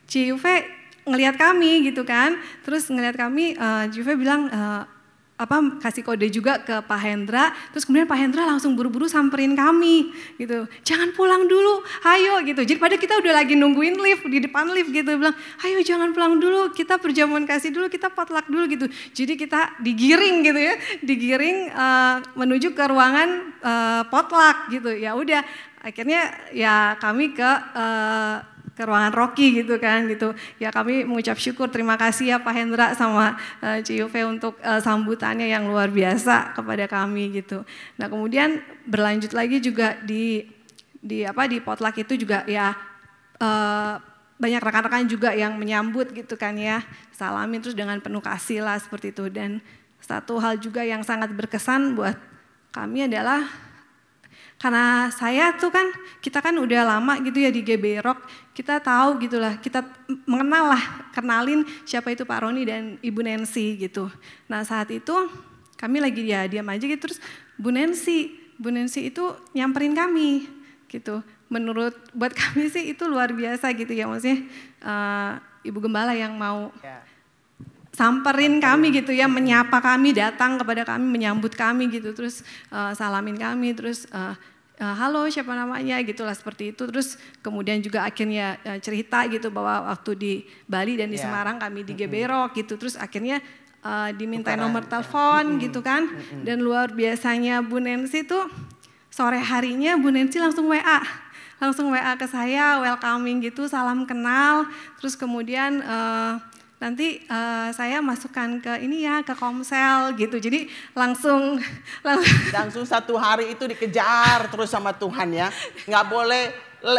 Ciuve ngelihat kami gitu kan. Terus ngelihat kami, Ciuve bilang kasih kode juga ke Pak Hendra. Terus kemudian Pak Hendra langsung buru-buru samperin kami gitu. Jangan pulang dulu, ayo gitu. Jadi pada kita udah lagi nungguin lift di depan lift gitu, bilang, ayo jangan pulang dulu, kita perjamuan kasih dulu, kita potluck dulu gitu. Jadi kita digiring gitu ya, digiring menuju ke ruangan potluck gitu. Ya udah, akhirnya ya kami ke ruangan Rocky gitu kan gitu. Ya kami mengucap syukur, terima kasih ya Pak Hendra sama Ciuve untuk sambutannya yang luar biasa kepada kami gitu. Nah kemudian berlanjut lagi juga di potluck itu juga ya banyak rekan-rekan juga yang menyambut gitu kan ya. Salamin terus dengan penuh kasih lah seperti itu. Dan satu hal juga yang sangat berkesan buat kami adalah karena kita kan udah lama gitu ya di GB Rock, kita tahu gitulah, kita kenalin siapa itu Pak Roni dan Ibu Nancy gitu. Nah saat itu kami lagi ya diam aja gitu, terus Bu Nancy itu nyamperin kami gitu. Buat kami sih itu luar biasa gitu ya, maksudnya Ibu Gembala yang mau samperin kami gitu ya, menyapa kami, datang kepada kami, menyambut kami gitu, terus salamin kami, terus halo siapa namanya gitulah seperti itu. Terus kemudian juga akhirnya cerita gitu bahwa waktu di Bali dan di Semarang kami di GB Rock gitu. Terus akhirnya diminta nomor telepon gitu kan. Dan luar biasanya Bu Nancy tuh sore harinya Bu Nancy langsung WA ke saya, welcoming gitu, salam kenal. Terus kemudian nanti saya masukkan ke ke Komsel gitu. Jadi langsung satu hari itu dikejar terus sama Tuhan ya. Nggak boleh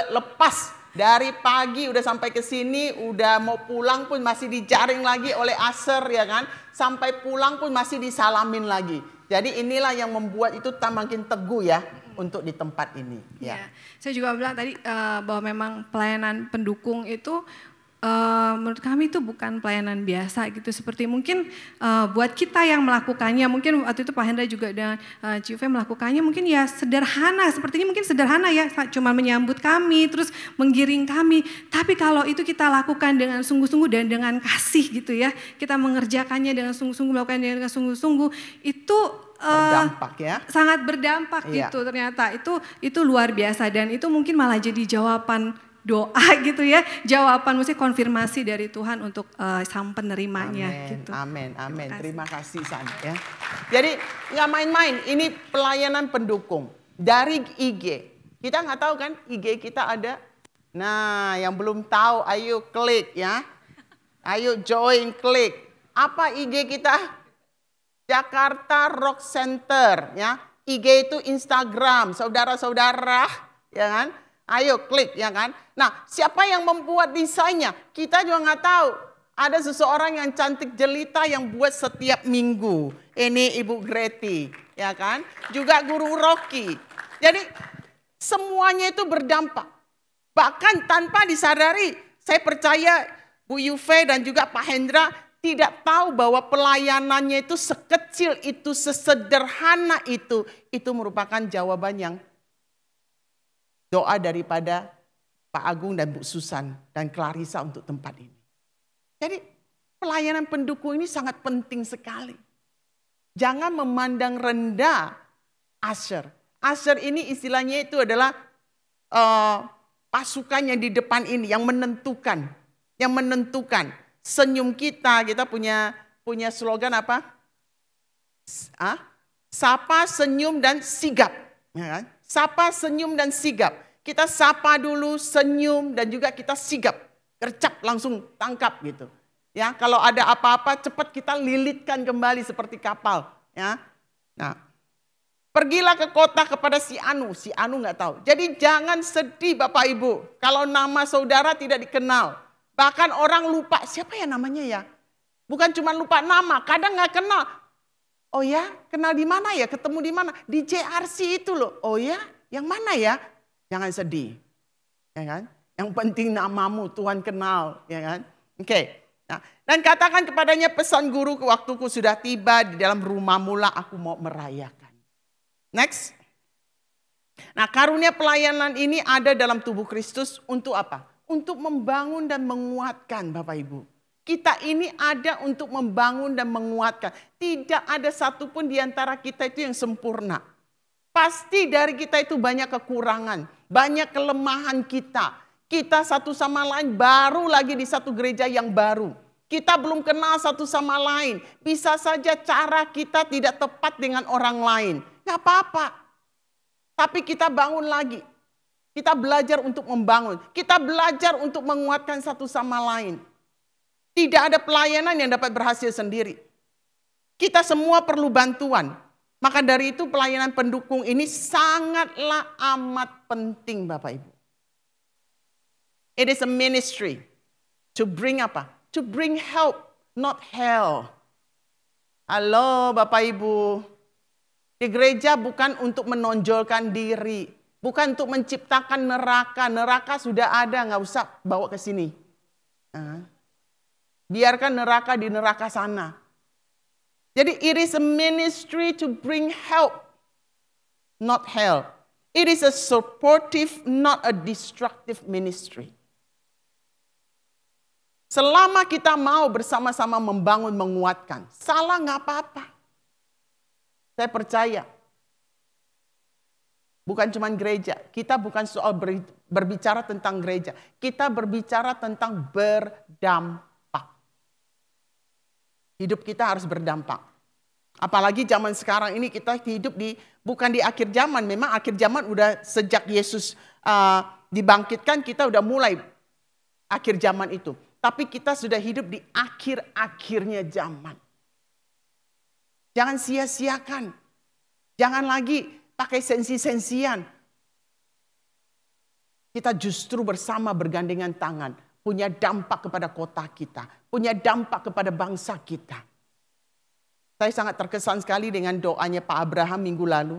lepas. Dari pagi udah sampai ke sini, udah mau pulang pun masih dijaring lagi oleh Aser ya kan. Sampai pulang pun masih disalamin lagi. Jadi inilah yang membuat itu makin teguh ya untuk di tempat ini. Ya. Saya juga bilang tadi bahwa memang pelayanan pendukung itu menurut kami itu bukan pelayanan biasa gitu, seperti mungkin buat kita yang melakukannya, mungkin waktu itu Pak Hendra juga dan Ciuve melakukannya mungkin ya sederhana, sepertinya mungkin sederhana ya, cuma menyambut kami, terus menggiring kami, tapi kalau itu kita lakukan dengan sungguh-sungguh dan dengan kasih gitu ya, kita mengerjakannya dengan sungguh-sungguh, melakukannya dengan sungguh-sungguh, itu berdampak ya, sangat berdampak gitu ternyata, itu luar biasa dan itu mungkin malah jadi jawaban doa gitu ya, jawaban mesti konfirmasi dari Tuhan untuk sang penerimanya. Amen, gitu. Amin. Terima kasih San ya. Jadi nggak main-main, ini pelayanan pendukung dari IG. Kita nggak tahu kan IG kita ada. Nah, yang belum tahu, ayo klik ya, ayo join klik. Apa IG kita? Jakarta Rock Center ya. IG itu Instagram, saudara-saudara, ya kan? Ayo klik ya kan. Nah siapa yang membuat desainnya? Kita juga nggak tahu. Ada seseorang yang cantik jelita yang buat setiap minggu. Ini Ibu Greti ya kan. Juga Guru Rocky. Jadi semuanya itu berdampak. Bahkan tanpa disadari, saya percaya Bu Yuve dan juga Pak Hendra tidak tahu bahwa pelayanannya itu sekecil itu, sesederhana itu merupakan jawaban yang doa daripada Pak Agung dan Bu Susan dan Clarissa untuk tempat ini. Jadi pelayanan pendukung ini sangat penting sekali. Jangan memandang rendah Asher. Asher ini istilahnya itu adalah pasukan yang di depan ini yang menentukan. Yang menentukan senyum kita. Kita punya slogan apa? Sapa, senyum, dan sigap. Ya kan? Sapa, senyum, dan sigap. Kita sapa dulu, senyum, dan juga kita sigap. Gercap, langsung tangkap gitu. Ya, kalau ada apa-apa cepat kita lilitkan kembali seperti kapal. Ya, nah, pergilah ke kota kepada si Anu nggak tahu. Jadi jangan sedih Bapak Ibu, kalau nama saudara tidak dikenal. Bahkan orang lupa, siapa ya namanya ya? Bukan cuma lupa nama, kadang nggak kenal. Oh ya, kenal di mana ya? Ketemu di mana? Di JRC itu loh. Oh ya, yang mana ya? Jangan sedih, ya kan? Yang penting namamu Tuhan kenal, ya kan? Oke. Nah, dan katakan kepadanya, pesan guru, waktuku sudah tiba, di dalam rumahmu lah aku mau merayakan. Next. Nah, karunia pelayanan ini ada dalam tubuh Kristus untuk apa? Untuk membangun dan menguatkan Bapak Ibu. Kita ini ada untuk membangun dan menguatkan. Tidak ada satupun di antara kita itu yang sempurna. Pasti dari kita itu banyak kekurangan, banyak kelemahan kita. Kita satu sama lain baru lagi di satu gereja yang baru. Kita belum kenal satu sama lain. Bisa saja cara kita tidak tepat dengan orang lain. Gak apa-apa. Tapi kita bangun lagi. Kita belajar untuk membangun. Kita belajar untuk menguatkan satu sama lain. Tidak ada pelayanan yang dapat berhasil sendiri. Kita semua perlu bantuan. Maka dari itu pelayanan pendukung ini sangatlah amat penting Bapak Ibu. It is a ministry to bring apa? To bring help, not hell. Halo Bapak Ibu. Di gereja bukan untuk menonjolkan diri. Bukan untuk menciptakan neraka. Neraka sudah ada, nggak usah bawa ke sini. Biarkan neraka di neraka sana. Jadi it is a ministry to bring help, not hell. It is a supportive, not a destructive ministry. Selama kita mau bersama-sama membangun, menguatkan, salah nggak apa-apa. Saya percaya. Bukan cuma gereja. Kita bukan soal berbicara tentang gereja. Kita berbicara tentang berdampak. Hidup kita harus berdampak. Apalagi zaman sekarang ini kita hidup bukan di akhir zaman. Memang akhir zaman udah sejak Yesus dibangkitkan kita udah mulai akhir zaman itu. Tapi kita sudah hidup di akhir-akhirnya zaman. Jangan sia-siakan. Jangan lagi pakai sensi-sensian. Kita justru bersama bergandengan tangan. Punya dampak kepada kota kita. Punya dampak kepada bangsa kita. Saya sangat terkesan sekali dengan doanya Pak Abraham minggu lalu.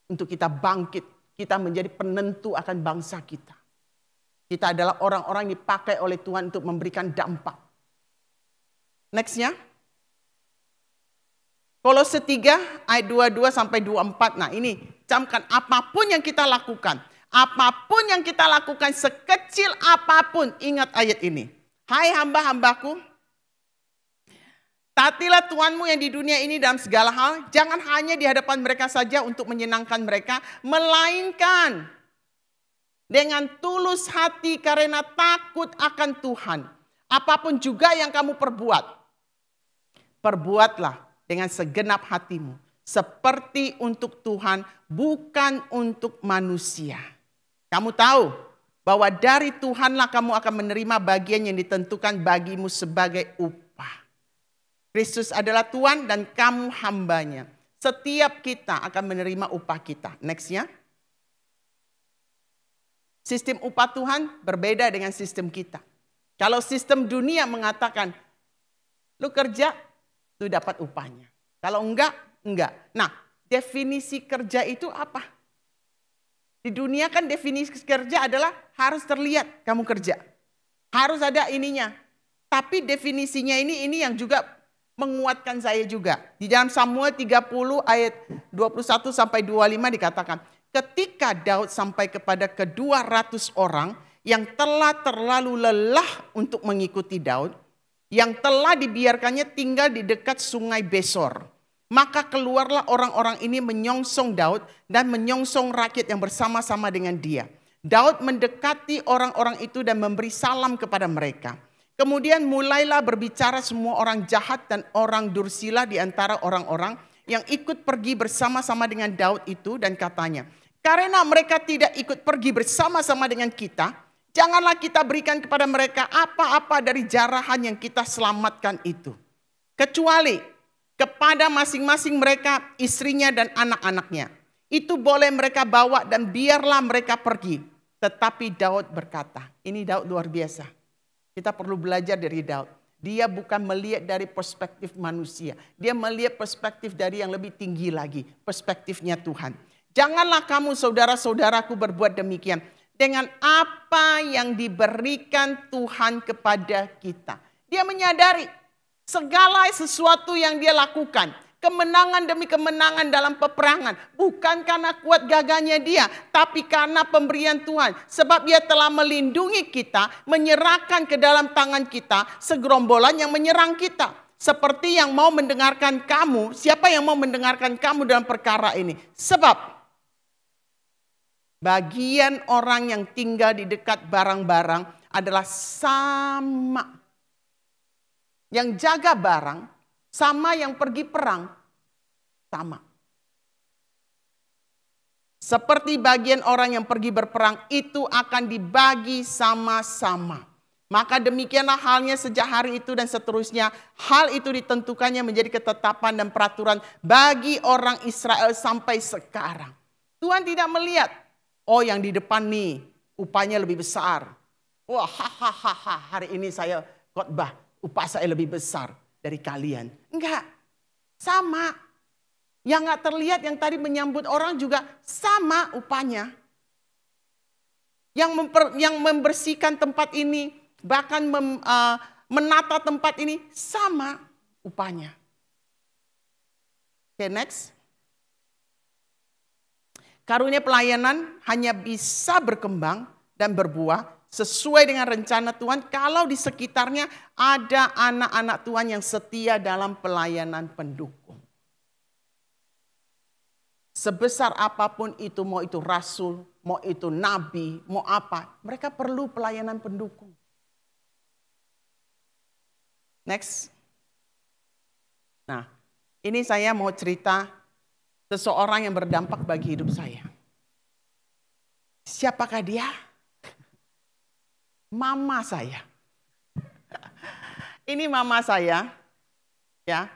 Untuk kita bangkit. Kita menjadi penentu akan bangsa kita. Kita adalah orang-orang yang dipakai oleh Tuhan untuk memberikan dampak. Nextnya. Kolose 3 ayat 22 sampai 24. Nah ini camkan apapun yang kita lakukan. Apapun yang kita lakukan sekecil apapun. Ingat ayat ini. Hai hamba-hambaku. Taatilah Tuhanmu yang di dunia ini dalam segala hal. Jangan hanya di hadapan mereka saja untuk menyenangkan mereka. Melainkan dengan tulus hati karena takut akan Tuhan. Apapun juga yang kamu perbuat. Perbuatlah dengan segenap hatimu. Seperti untuk Tuhan, bukan untuk manusia. Kamu tahu bahwa dari Tuhanlah kamu akan menerima bagian yang ditentukan bagimu sebagai upah. Kristus adalah Tuhan dan kamu hambanya. Setiap kita akan menerima upah kita. Nextnya. Sistem upah Tuhan berbeda dengan sistem kita. Kalau sistem dunia mengatakan, lu kerja, lu dapat upahnya. Kalau enggak, enggak. Nah, definisi kerja itu apa? Di dunia kan definisi kerja adalah harus terlihat kamu kerja. Harus ada ininya. Tapi definisinya ini yang juga menguatkan saya juga. Di dalam Samuel 30 ayat 21 sampai 25 dikatakan, ketika Daud sampai kepada ke-200 orang yang telah terlalu lelah untuk mengikuti Daud, yang telah dibiarkannya tinggal di dekat sungai Besor. Maka keluarlah orang-orang ini menyongsong Daud dan menyongsong rakyat yang bersama-sama dengan dia. Daud mendekati orang-orang itu dan memberi salam kepada mereka. Kemudian mulailah berbicara semua orang jahat dan orang dursila di antara orang-orang yang ikut pergi bersama-sama dengan Daud itu dan katanya, karena mereka tidak ikut pergi bersama-sama dengan kita, janganlah kita berikan kepada mereka apa-apa dari jarahan yang kita selamatkan itu. Kecuali kepada masing-masing mereka, istrinya dan anak-anaknya. Itu boleh mereka bawa dan biarlah mereka pergi. Tetapi Daud berkata, ini Daud luar biasa. Kita perlu belajar dari Daud. Dia bukan melihat dari perspektif manusia. Dia melihat perspektif dari yang lebih tinggi lagi. Perspektifnya Tuhan. Janganlah kamu saudara-saudaraku berbuat demikian. Dengan apa yang diberikan Tuhan kepada kita. Dia menyadari segala sesuatu yang dia lakukan, kemenangan demi kemenangan dalam peperangan, bukan karena kuat gagahnya dia, tapi karena pemberian Tuhan. Sebab dia telah melindungi kita, menyerahkan ke dalam tangan kita segerombolan yang menyerang kita. Seperti yang mau mendengarkan kamu, siapa yang mau mendengarkan kamu dalam perkara ini? Sebab bagian orang yang tinggal di dekat barang-barang adalah sama. Yang jaga barang sama yang pergi perang, sama. Seperti bagian orang yang pergi berperang itu akan dibagi sama-sama. Maka demikianlah halnya sejak hari itu dan seterusnya. Hal itu ditentukannya menjadi ketetapan dan peraturan bagi orang Israel sampai sekarang. Tuhan tidak melihat, oh yang di depan nih upahnya lebih besar. Wah hahaha, hari ini saya khotbah, upah saya lebih besar dari kalian. Enggak, sama. Yang gak terlihat yang tadi menyambut orang juga sama upahnya. Yang membersihkan tempat ini, bahkan menata tempat ini sama upahnya. Oke, next. Karunia pelayanan hanya bisa berkembang dan berbuah sesuai dengan rencana Tuhan kalau di sekitarnya ada anak-anak Tuhan yang setia dalam pelayanan pendukung. Sebesar apapun itu, mau itu rasul, mau itu nabi, mau apa, mereka perlu pelayanan pendukung. Next. Nah, ini saya mau cerita seseorang yang berdampak bagi hidup saya. Siapakah dia? Mama saya. Ini mama saya. Ya.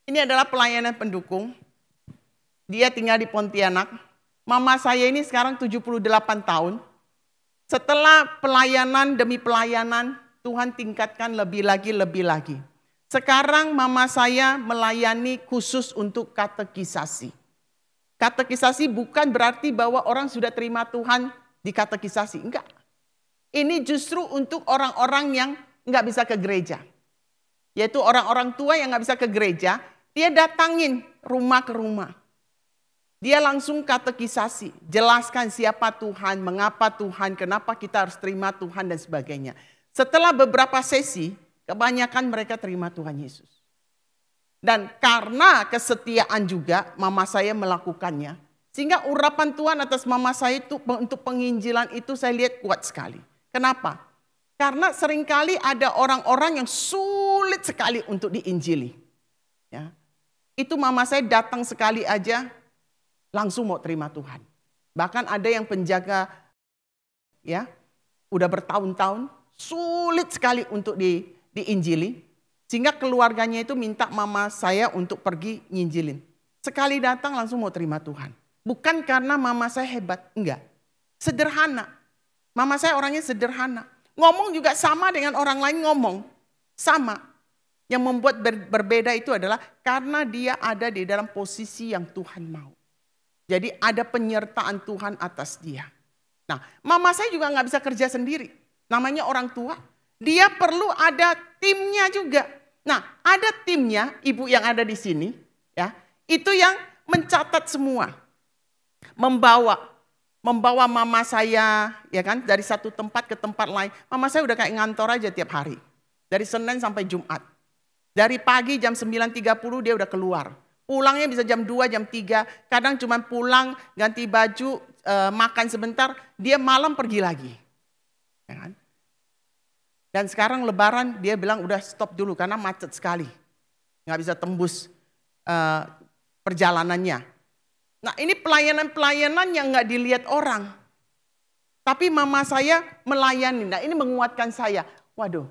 Ini adalah pelayanan pendukung. Dia tinggal di Pontianak. Mama saya ini sekarang 78 tahun. Setelah pelayanan demi pelayanan, Tuhan tingkatkan lebih lagi. Sekarang mama saya melayani khusus untuk katekisasi. Katekisasi bukan berarti bahwa orang sudah terima Tuhan di katekisasi. Enggak. Ini justru untuk orang-orang yang enggak bisa ke gereja. Yaitu orang-orang tua yang enggak bisa ke gereja, dia datangin rumah ke rumah. Dia langsung katekisasi, jelaskan siapa Tuhan, mengapa Tuhan, kenapa kita harus terima Tuhan dan sebagainya. Setelah beberapa sesi, kebanyakan mereka terima Tuhan Yesus. Dan karena kesetiaan juga mama saya melakukannya, sehingga urapan Tuhan atas mama saya itu untuk penginjilan itu saya lihat kuat sekali. Kenapa? Karena seringkali ada orang-orang yang sulit sekali untuk diinjili. Ya. Itu mama saya datang sekali aja, langsung mau terima Tuhan. Bahkan ada yang penjaga, ya, udah bertahun-tahun, sulit sekali untuk diinjili. Sehingga keluarganya itu minta mama saya untuk pergi nginjilin. Sekali datang langsung mau terima Tuhan. Bukan karena mama saya hebat, enggak. Sederhana. Mama saya orangnya sederhana. Ngomong juga sama dengan orang lain ngomong. Sama. Yang membuat berbeda itu adalah karena dia ada di dalam posisi yang Tuhan mau. Jadi ada penyertaan Tuhan atas dia. Nah, mama saya juga nggak bisa kerja sendiri. Namanya orang tua. Dia perlu ada timnya juga. Nah, ada timnya, ibu yang ada di sini, ya, itu yang mencatat semua. Membawa mama saya, ya kan, dari satu tempat ke tempat lain. Mama saya udah kayak ngantor aja tiap hari. Dari Senin sampai Jumat. Dari pagi jam 9.30 dia udah keluar. Pulangnya bisa jam 2, jam 3. Kadang cuma pulang, ganti baju, makan sebentar. Dia malam pergi lagi. Ya kan? Dan sekarang lebaran dia bilang udah stop dulu karena macet sekali. Nggak bisa tembus perjalanannya. Nah ini pelayanan-pelayanan yang nggak dilihat orang. Tapi mama saya melayani. Nah ini menguatkan saya. Waduh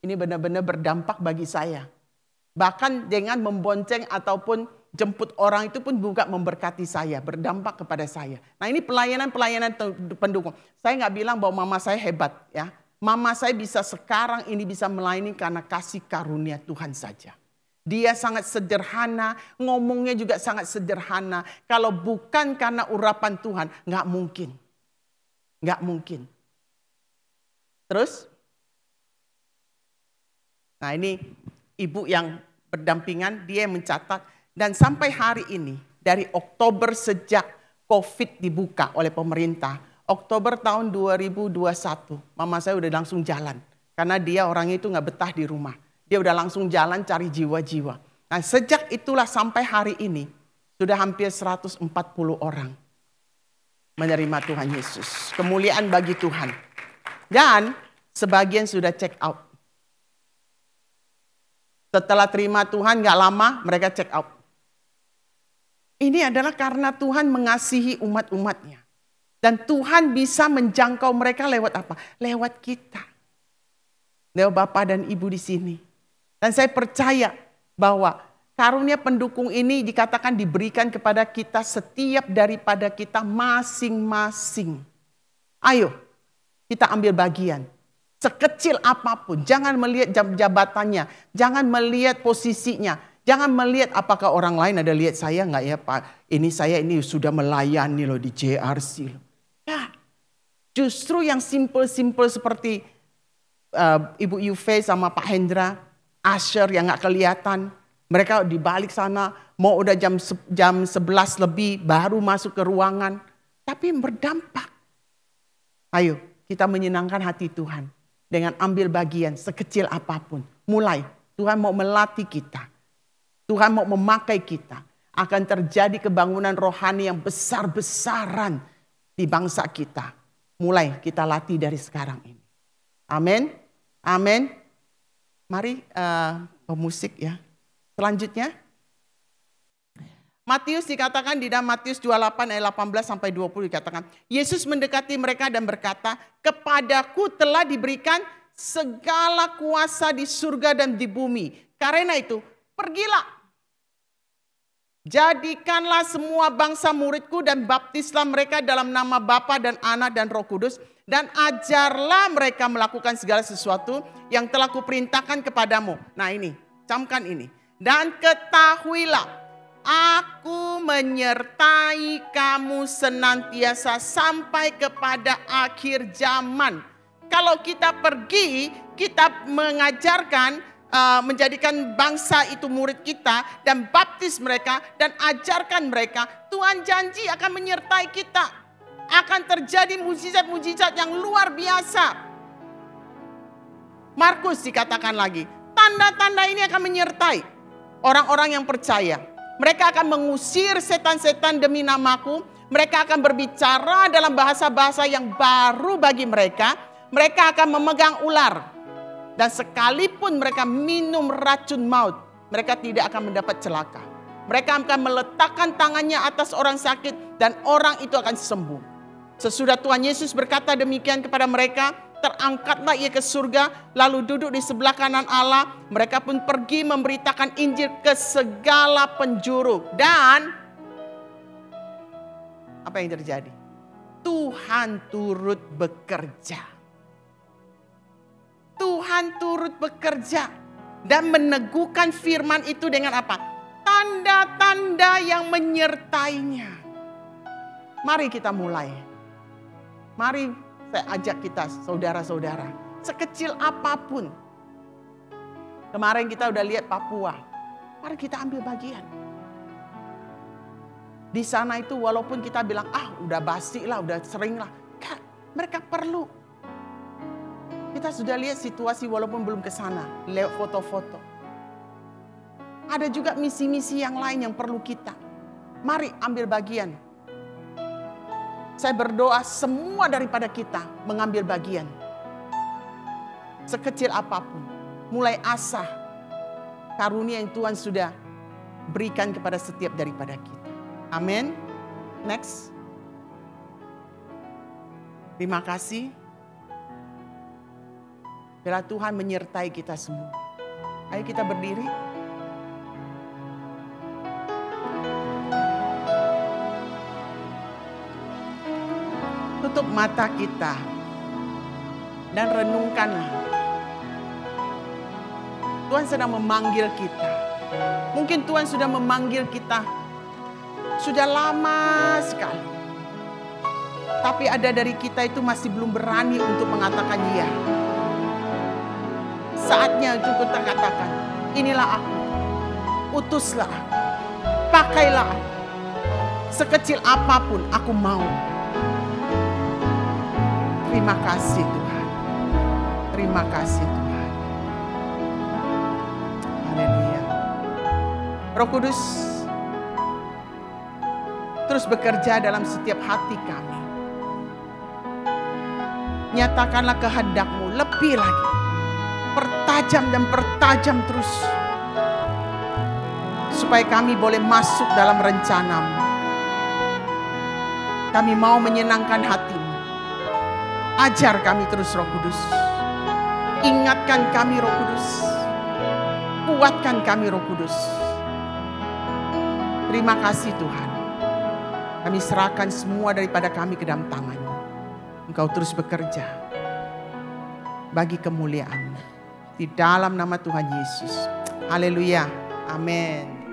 ini benar-benar berdampak bagi saya. Bahkan dengan membonceng ataupun jemput orang itu pun juga memberkati saya. Berdampak kepada saya. Nah ini pelayanan-pelayanan pendukung. Saya nggak bilang bahwa mama saya hebat ya. Mama saya bisa sekarang ini bisa melayani karena kasih karunia Tuhan saja. Dia sangat sederhana, ngomongnya juga sangat sederhana. Kalau bukan karena urapan Tuhan, nggak mungkin. Nggak mungkin. Terus? Nah ini ibu yang berdampingan, dia yang mencatat. Dan sampai hari ini, dari Oktober sejak COVID dibuka oleh pemerintah, Oktober tahun 2021, mama saya udah langsung jalan. Karena dia orangnya itu nggak betah di rumah. Dia udah langsung jalan cari jiwa-jiwa. Nah sejak itulah sampai hari ini, sudah hampir 140 orang menerima Tuhan Yesus. Kemuliaan bagi Tuhan. Dan sebagian sudah check out. Setelah terima Tuhan gak lama mereka check out. Ini adalah karena Tuhan mengasihi umat-umatnya. Dan Tuhan bisa menjangkau mereka lewat apa? Lewat kita. Lewat Bapak dan Ibu di sini. Dan saya percaya bahwa karunia pendukung ini dikatakan diberikan kepada kita setiap daripada kita masing-masing. Ayo kita ambil bagian. Sekecil apapun, jangan melihat jabatannya, jangan melihat posisinya, jangan melihat apakah orang lain ada lihat saya nggak ya Pak, saya ini sudah melayani loh di JRC. Ya, justru yang simple-simple seperti Ibu Yuve sama Pak Hendra, Asher yang nggak kelihatan, mereka di balik sana mau udah jam 11 lebih baru masuk ke ruangan, tapi berdampak. Ayo kita menyenangkan hati Tuhan. Dengan ambil bagian sekecil apapun. Mulai Tuhan mau melatih kita. Tuhan mau memakai kita. Akan terjadi kebangunan rohani yang besar-besaran di bangsa kita. Mulai kita latih dari sekarang ini. Amin. Amin. Mari pemusik ya. Selanjutnya. Matius dikatakan di dalam Matius 28 ayat 18 sampai 20 dikatakan, Yesus mendekati mereka dan berkata, kepadaku telah diberikan segala kuasa di surga dan di bumi. Karena itu, pergilah. Jadikanlah semua bangsa muridku dan baptislah mereka dalam nama Bapa dan Anak dan Roh Kudus. Dan ajarlah mereka melakukan segala sesuatu yang telah kuperintahkan kepadamu. Nah ini, camkan ini. Dan ketahuilah, aku menyertai kamu senantiasa sampai kepada akhir zaman. Kalau kita pergi, kita mengajarkan, menjadikan bangsa itu murid kita dan baptis mereka dan ajarkan mereka. Tuhan janji akan menyertai kita. Akan terjadi mujizat-mujizat yang luar biasa. Markus dikatakan lagi, tanda-tanda ini akan menyertai orang-orang yang percaya. Mereka akan mengusir setan-setan demi namaku. Mereka akan berbicara dalam bahasa-bahasa yang baru bagi mereka. Mereka akan memegang ular. Dan sekalipun mereka minum racun maut, mereka tidak akan mendapat celaka. Mereka akan meletakkan tangannya atas orang sakit dan orang itu akan sembuh. Sesudah Tuhan Yesus berkata demikian kepada mereka, terangkatlah ia ke surga, lalu duduk di sebelah kanan Allah. Mereka pun pergi memberitakan Injil ke segala penjuru. Dan apa yang terjadi? Tuhan turut bekerja. Tuhan turut bekerja dan meneguhkan firman itu dengan apa? Tanda-tanda yang menyertainya. Mari kita mulai. Mari saya ajak kita saudara-saudara, sekecil apapun. Kemarin kita udah lihat Papua. Mari kita ambil bagian. Di sana itu walaupun kita bilang, udah basi lah, udah sering lah. Mereka perlu. Kita sudah lihat situasi walaupun belum ke sana, lewat foto-foto. Ada juga misi-misi yang lain yang perlu kita. Mari ambil bagian. Saya berdoa semua daripada kita mengambil bagian. Sekecil apapun. Mulai asah karunia yang Tuhan sudah berikan kepada setiap daripada kita. Amin. Next. Terima kasih. Bila Tuhan menyertai kita semua. Ayo kita berdiri. Tutup mata kita dan renungkanlah. Tuhan sedang memanggil kita. Mungkin Tuhan sudah memanggil kita sudah lama sekali. Tapi ada dari kita itu masih belum berani untuk mengatakan iya. Saatnya untuk kita katakan, inilah aku, utuslah aku, pakailah aku. Sekecil apapun aku mau. Terima kasih Tuhan. Terima kasih Tuhan. Haleluya. Roh Kudus, terus bekerja dalam setiap hati kami. Nyatakanlah kehendak-Mu lebih lagi. Pertajam dan pertajam terus. Supaya kami boleh masuk dalam rencana-Mu. Kami mau menyenangkan hati-Mu. Ajar kami terus Roh Kudus. Ingatkan kami Roh Kudus. Kuatkan kami Roh Kudus. Terima kasih Tuhan. Kami serahkan semua daripada kami ke dalam tangan-Mu. Engkau terus bekerja bagi kemuliaan-Mu. Di dalam nama Tuhan Yesus. Haleluya. Amin.